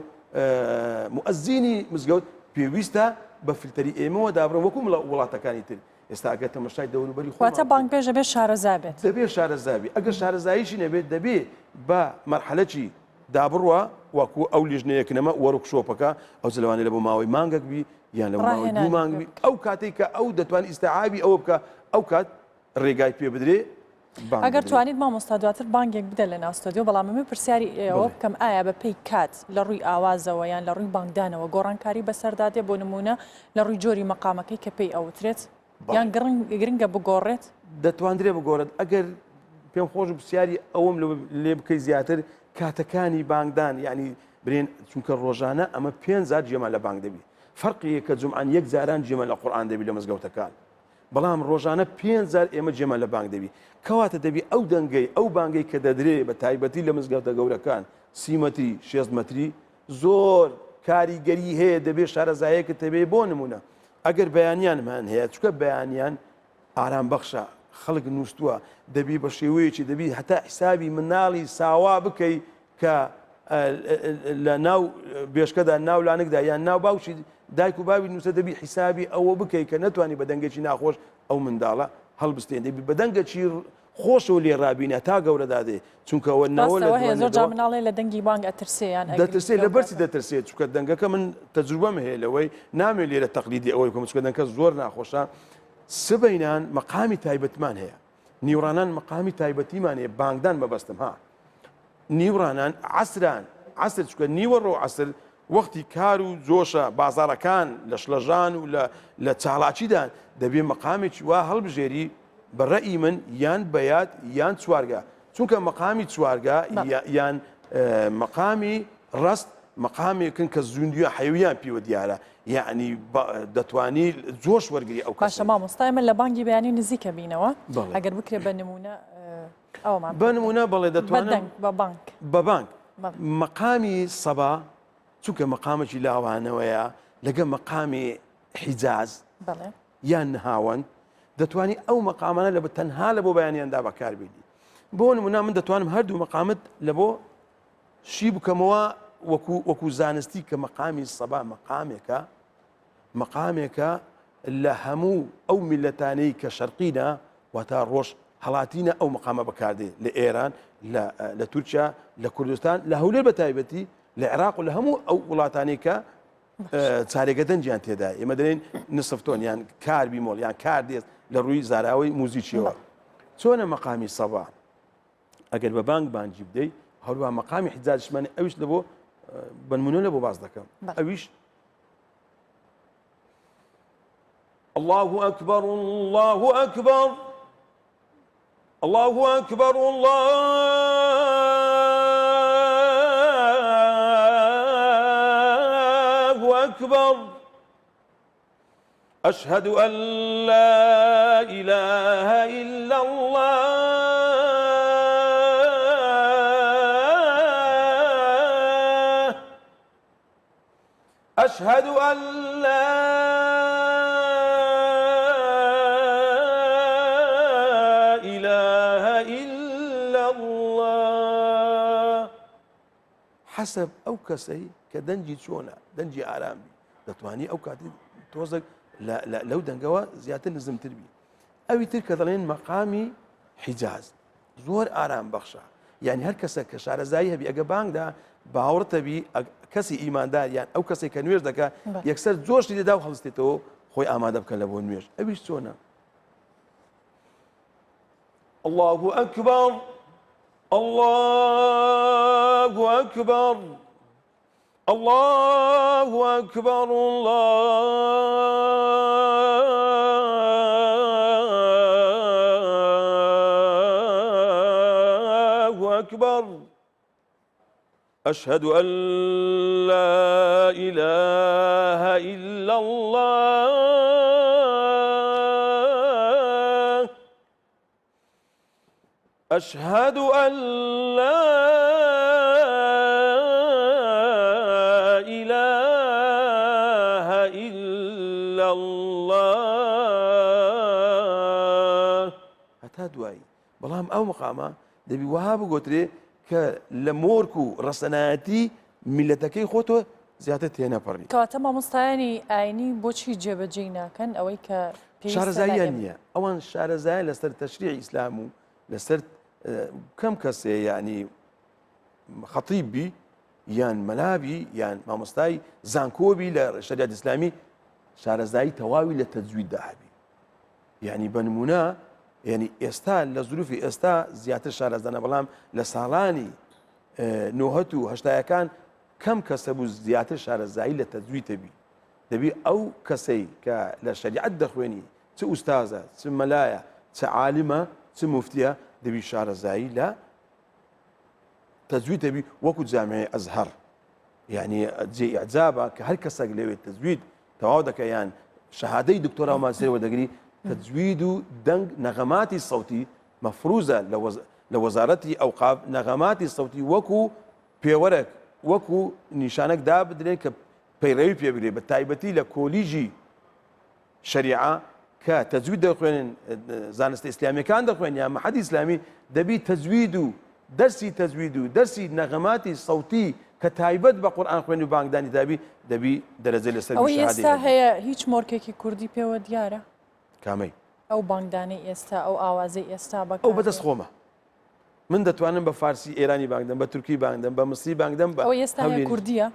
مؤزینی مزگەوت پێویستە بە فیلتەری ئێمەوە دابڕن وەکو وڵاتەکانی تر ئێستا ئەگە تەمەشای دەوروبەری واتە بانگبێژە بێت شارەزا بێت دەبێت شارەزاوی ئەگەر شارەزاییشی نەبێت دەبێت بە مەرحەلەکی دابڕوە وەکو ئەو لیژنەیەکنەمە وەرکشۆپەکە ئەو زلوانێ لە بۆ ماوەی مانگەک بی یان لە ماوەی دوو مانگبی ئەو کاتێک کە ئەو دەتوان ئیستعابی ئەوە بکە ئەو کات ڕێگای پێ بدرێ ئەگەر توانیت مامۆستا دواتر بانگێک بدە لە ناوستۆدیۆ بەڵام من پرسیاری ئێوە بکەم ئایا بە پێی کات لە ڕووی ئاوازەوە یان لە ڕووی بانگدانەوە گۆڕانکاری بەسەردادێ بۆ نمونە لە ڕووی جۆری مەقامەکەی کە پێی ئەوترێت یان گرنگە بگۆڕێت دەتوانرێ بگۆڕێت ئەگەر پێم خۆش پرسیاری ئەوەم لێ بکەی زیاتر کاتەکانی بانگدان یعنی برێن چونکە ڕۆژانە ئەمە 5,000 جێمە لە بانگ دەبی فەرقی کە جمعان 1 جاران جێمە لە قورئان دەبی لە مزگەوتەکان بەڵام ڕۆژانە 5,000 ئێمە جێمە لە بانگ دەبی کەواتە دەبی ئەو دەنگەی ئەو بانگەی کە دەدرێ بە تایبەتی لە مزگەوتە گەورەکان 30 مەتری 6 مەتری زۆر کاریگەری هەیە دەبێت شارەزایەکە تەبێ بۆ نمونە ئەگەر بەیانیانمان هەیە چکە بەیانیان ئارام بەخشە خەڵک نووسووە دەبی بە شێوەیەکی دەبی هەتا حیسابی مناڵی ساوا بکەی کە لە ناو بێشکەدا ناولانێکدا یان ناو باوشی دایک و باوی نووسە دەبی حیسابی ئەوە بکەی کە نەتوانی بە دەنگێکی ناخۆش ئەو منداڵە هەڵبستێن دەبی بە دەنگەکی خۆشەوە لێ ڕابینە تا گەورە دادێ چونکەەوە زۆر جا مناڵێ لە دەنگی بانگ ئەترسیان دەترسێت لە بەرچی دەترسێت چونکە دەنگەکە من تەجروبەم هەیە لەوەی نامێت لێرە تەقلیدی ئەوەی بکەم چونکە دەنگەکە زۆر ناخۆشە سبەینان مەقامی تایبەتمان هەیە نیورانان مەقامی تایبەتیمان هەیە بانگدان مەبەستم ها نیورانان عسران عسر چونکە نیوەڕۆ عسر وەختی کار و جۆشە بازارەکان لە شلەژان و لە چاڵاچیدان دەبێت مەقامێکی وا هەڵبژێری بەڕەئی من یان بەیاد یان چوارگە چونکە مەقامی چوارگە یان مەقامی ڕست مەقامێکن کە زوندیە حەیویان پێوە دیارە یعنی دەتوانی جۆش وەرگری ئەو باشە مامۆستای من لە بانگی بەیانی نزیکە بینەوە ئەگەر بکرێ بە نمونە ئەومان بە نمونە بەڵێ دەتوانم بە بانک بە بانک مەقامی سەبا چونکە مەقامێکی لاوانەوەیە لەگە مەقامی حیجاز یان نهاوەند دەتوانی ئەو مەقامانە لە تەنها لە بۆ بەیانیاندا بەکاربێنی بۆ نمونە من دەتوانم هەردوو مەقامت لە بۆ شی بکەمەوە وەکو زانستی کە مەقامی سەبا مەقامێکە لە هەموو ئەو میلەتانەی کە شەرقینە واتە ڕۆژ هەڵاتینە ئەو مەقامە بەکاردێ لە ئێران لە تورکیا لە کوردستان لە هەولێر بە تایبەتی لە عێراق و لە هەموو ئەو وڵاتانەی کە چارێگە دەنجیان تێدا ئێمە دەڵێن نسفتۆن یان کاربی مۆڵ یان کار دێت لە ڕووی زاراوەی موزیکیەوە چۆنە مەقامی سەبا ئەگەر بە بانگ بانگی بدەیت هەروە مەقامی حیجازشمانی ئەویش لە بۆ بنمونە لە بۆ باز دەکەم ئەویش الله أكبر الله أكبر الله أكبر الله أكبر أشهد أن لا إله إلا الله أشهد أن لا إله إلا الله حسب ئەو کەسەی کە دەنجی چۆنە دەنجی ئارامبی دەتوانی ئەو کاتی تۆزێک لەو دەنگەوە زیاتر نزمتر بی ئەوی تر کە دەڵێن مەقامی حیجاز زۆر ئارام بەخشە یعنی هەر کەسە کە شارەزایی هەبی ئەگە بانگدا باوەڕتەبی کەسی ئیماندار یان ئەو کەسێک کە نوێژ دەکات یەکسەر جۆشی لێدا و هەڵستێتەوە خۆی ئامادە بکەن لە بۆ نوێژ ئەویش چۆنە الله أكبر الله أكبر الله أكبر الله أكبر أشهد أن لا إله إلا الله أشهد أن لا إله إلا الله هەتا دوایی بەڵام ئەو مەقامە دەبی وها بگۆترێ کە لە مۆرک و ڕەسەنایەتی میلەتەکەی خۆتۆ زیاتر تێنەپەڕی کەواتە مامۆستایانی ئاینی بۆچی جێبەجێ ناکەن ئەوەی کە شارەزاییان نییە ئەوان شارەزای لەسەر تەشریع ئیسلام و لەسەر کەم کەسێ ینی خەتیبی یان مەلابی یان مامۆستای زانکۆبی لە شەریعەت ئیسلامی شارەزایی تەواوی لە تەجویددا هەبی یعنی بە نمونە یعنی ئێستا لە زروفی ئێستا زیاتر شارەزانە بەڵام لە ساڵانی 90 و هەشتایەکان کەم کەسە بوو زیاتر شارەزایی لە تەجویدەبی دەبی ئەو کەسەی کە لە شەریعەت دەخوێنی چ ئوستازە چ مەلایە چ عالمە چ موفتیە دەبی شارەزایی لە تەجوید دەبی وەکو جامعەی ئەزهەر یعنی جێ ئیعجابە کە هەر کەسێک لەوێت تەجوید تەواو دەکەیان شەهادەی دکتۆرا و ماستێرەوە دەگری تەجوید و دەنگ نەغەماتی سەوتی مەفروزە لە وەزارەتی ئەوقاف نەغەماتی سەوتی وەکو پێوەرەك وەکو نیشانەك دا بدرێن کە پەیڕەوی پێبگرێت بە تایبەتی لە کۆلیژی شەریعە کە تەجوید دەخوێنن زانستە ئیسلامیەکان دەخوێن یان مەحەدی ئیسلامی دەبی تەجوید و دەرسی تەجوید و دەرسی نەغەماتی سەوتی کە تایبەت بە قورئان خوێن و بانگدانی دابی دەبی دەرەجە لەسەر ئەوەی ئێستا هەیە هیچ مۆرکێکی کوردی پێوە دیارە کامەی ئەو بانگدانی ئێستا ئەو ئاوازەی ئێستا بە ئەو بەدەست خۆمە من دەتوانم بە فارسی ئێرانی بانگدەم بە تورکی بانگدەم بە مصری بانگدەم بە ئەو ئێستا هەیە کوردیە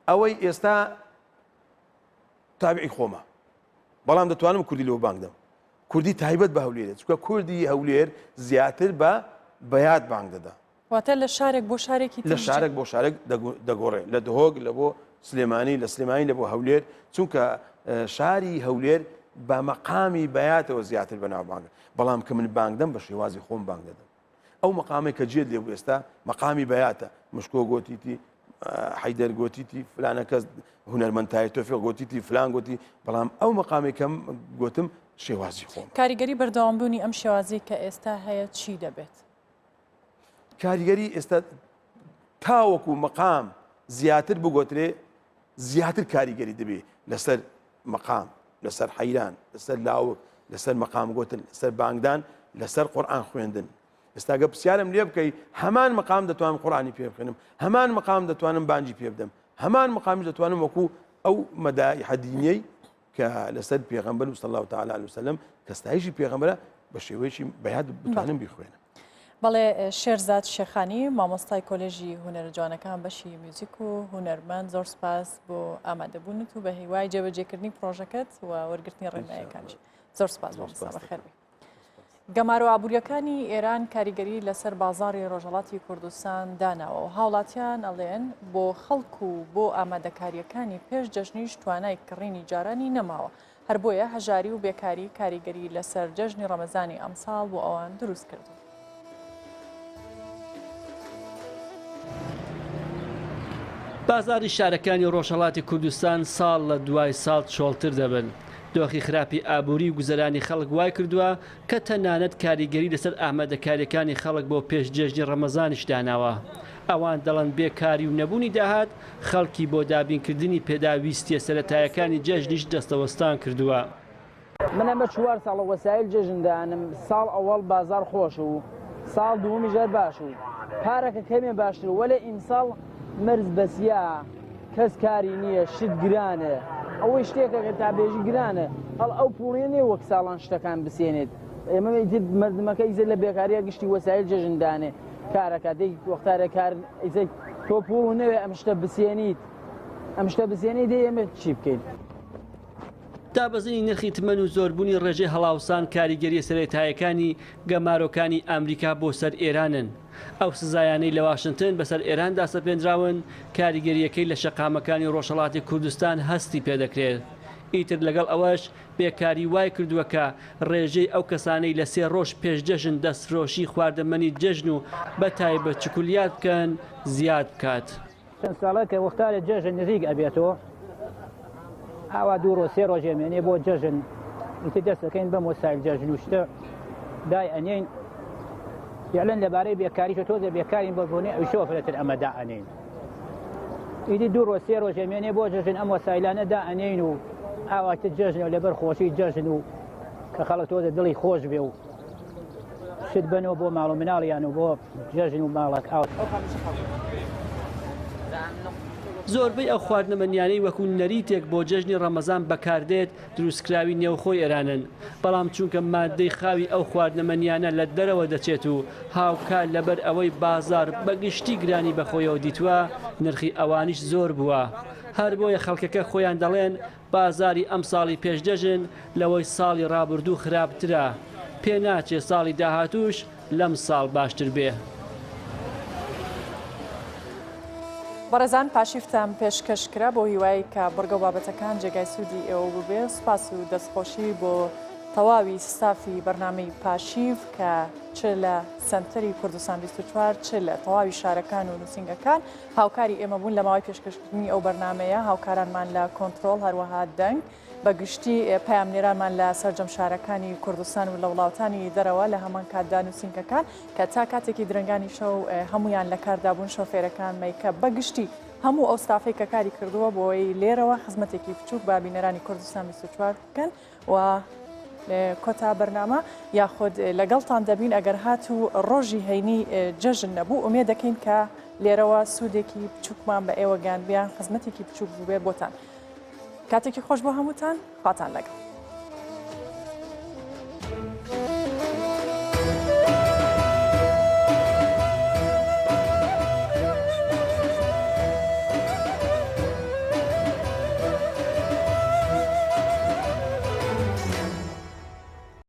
ئەوەی ئێستا تابعی خۆمە بەڵام دەتوانم کوردی لەوە بانگدەم کوردی تایبەت بە هەولێرە چونکە کوردی هەولێر زیاتر بە بەیاد بانگ دەدا واتە لە شارێک بۆ شارێکی لە شارێک بۆ شارێک دەگۆڕێ لە دهۆک لە بۆ سلێمانی لە سلێمانی لە بۆ هەولێر چونکە شاری هەولێر بە مەقامی بەیاتەوە زیاتر بەناوبانگە بەڵام کە من بانگدەم بە شێوازی خۆم بانگ دەدەم ئەو مەقامێک کە جێت لێبوو ئێستا مەقامی بەیاتە مشکۆ گۆتیتی حیدەر گۆتیتی فلانە کەس هونەرمەندتای تۆفیق گۆتیتی فلان گۆتی بەڵام ئەو مەقامێکم گوتم شێوازی خۆم کاریگەری بەردەوامبوونی ئەم شێوازی کە ئێستا هەیە چی دەبێت کاریگەری ئێستا تاوەکو مەقام زیاتر بگۆترێ زیاتر کاریگەری دەبێ لەسەر مەقام لەسەر حەیران لەسەر لاوک لەسەر مەقام گوتن لەسەر بانگدان لەسەر قورئان خوێندن ئێستاگە پرسیارم لێ بکەی هەمان مەقام دەتوانم قورئانی پێ بخوێنم هەمان مەقام دەتوانم بانگی پێ بدەم هەمان مەقامی دەتوانم وەکو ئەو مەداحە دینیەی کە لەسەر پێغەمبەر صلی الله تعالی علیه وسلم کە ستایشی پێغەمبەرە بە شێوەیەکی بەیاد بتوانم بیخوێنم بەڵێ شێرزاد شێخانی مامۆستای کۆلێژی هونەرە جوانەکان بەشی میوزیک و هونەرمەند زۆر سپاس بۆ ئامادەبوونت و بە هیوای جێبەجێکردنی پرۆژەکەت و وەرگرتنی ڕێنماییەکانش زۆر سپاس بۆ مەسا بەخێربی گەمار و ئابوووریەکانی ئێران کاریگەری لەسەر بازاڕی ڕۆژهەڵاتی کوردستان داناوە و هاوڵاتیان ئەڵێن بۆ خەڵک و بۆ ئامادەکاریەکانی پێش جەژنیش توانای کڕینی جارانی نەماوە هەر بۆیە هەژاری و بێکاری کاریگەری لەسەر جەژنی ڕەمەزانی ئەمساڵ بۆ ئەوان دروست کردو بازاری شارەکانی ڕۆژهەڵاتی کوردستان ساڵ لە دوای ساڵ چۆڵتر دەبن دۆخی خراپی ئابووری و گوزەرانی خەڵک وای کردووە کە تەنانەت کاریگەری لەسەر ئامادەکاریەکانی خەڵک بۆ پێش جێژنی ڕەمەزانیش داناوە ئەوان دەڵێن بێکاری و نەبوونی داهات خەڵکی بۆ دابینکردنی پێداویستیە سەرەتایەکانی جێژنیش دەستەوەستان کردووە منە بە 4 ساڵە وەسایل جێژندانم ساڵ ئەوەڵ بازار خۆش و ساڵ دووەمی ژەر باش و پارەکە کەمێ باشتر وەلە ئیمساڵ مەرز بەسیا کەس کاری نییە شت گرانە ئەوەی شتێکە کە تابێژی گرانە هەڵ ئەو پوڵێ نێ وەک ساڵان شتەکان بسێنێت ئێمە مردمەکە ئیزە لە بێکاریە گشتی وەسایل جێژندانێ کارەکە دەی وەختارە کار تۆ پوڵ نەوێ ئەم شتە بسێنیت ئەم شتە بسێنی دێ ئێمە چی بکەین دابەزینی نرخی تمەن و زۆربوونی ڕێژەی هەڵاوسان کاریگەریە سەرەتایەکانی گەمارۆکانی ئەمریکا بۆ سەر ئێرانن ئەو سزایانەی لە واشنگتن بەسەر ئێراندا سەپێنراون کاریگەریەکەی لە شەقامەکانی ڕۆژهەڵاتی کوردستان هەستی پێدەکرێت ئیتر لەگەڵ ئەوەش بێکاری وای کردووە کە ڕێژەی ئەو کەسانەی لە 3 ڕۆژ پێشجەژن دەستفرۆشی خواردەمەنی جەژن و بەتایبەت چکولیات بکەن زیاد بکات چەند ساڵەکە وەختارە جەژن نزیک ئەبێتەوە ئاوا 2 3 ڕۆژ ئێمێنێ بۆ جەژن ئیتر دەستەکەین بەم وەسایل جەژن و شتە دای ئەنێین یاڵەن لەبارەی بێکاریشە تۆزە بێکارین بۆ بۆنێ ئەوشەوە فرەتر ئەمەدا ئەنێن ئیدی 2 3 ڕۆژ ئێمێنێ بۆ جەژن ئەم وەسایلانەدا ئەنێن و ئاواتە جەژنە لەبەر خۆشی جەژن و کە خەڵک تۆزە دڵی خۆش بێ و شت بنەوە بۆ ماڵ و مناڵیان و بۆ جەژن و ماڵک ئاو زۆربەی ئەو خواردنەمەنیانەی وەکو نەریتێک بۆ جەژنی ڕەمەزان بەکاردێت دروستکراوی نێوخۆی ئێرانن بەڵام چونکە مادەی خاوی ئەو خواردنەمەنیانە لە دەرەوە دەچێت و هاوکار لەبەر ئەوەی بازار بەگشتی گرانی بەخۆیەوە دیتووە نرخی ئەوانیش زۆر بووە هەر بۆیە خەڵکەکە خۆیان دەڵێن بازاری ئەم ساڵی پێشدەژن لەوەی ساڵی ڕابردوو خراپترە پێ ناچێ ساڵی داهاتوش لەم ساڵ باشتر بێ. بەڕێزان پاشیفتان پێشکەشکرا بۆ هیوایی کە بڕگە بابەتەکان جێگای سوودی ئێوە ببێ سوپاس و دەستخۆشی بۆ تەواوی ستافی بەرنامەی پاشیف کە چ لە سنتەری کوردستان 24 چ لە تەواوی شارەکان و نووسنگەکان هاوکاری ئێمە بوون لە ماوەی پێشکەشکردنی ئەو بەرنمەیە هاوکارانمان لە کۆنتترۆل هەروەها دەنگ بەگشتی پامنێرانمان لە سەررجەم شارەکانی کوردستان و لە وڵاتانی دەرەوە لە هەمان کاتدا نووسنگەکان کە تا کاتێکی درنگانی شەو هەمویان لە کاردابوون شۆفێرەکان میکە بەگشتی هەموو ئەو ستافەی کە کاری کردووە بۆی لێرەوە خزمەتێکی بچووک بابینەرانی کوردستان 24 بکەن و کۆتا بەرنامە یاخود لەگەڵتان دەبین ئەگەر هات و ڕۆژی هەینی جەژن نەبوو ئومێ دەکەین کە لێرەوە سوودێکی بچووکمان بە ئێوە گیان بیان خزمەتێکی بچووک بووبێ بۆتان کاتێکی خۆش بۆ هەمووتان خواتان لەگەڵ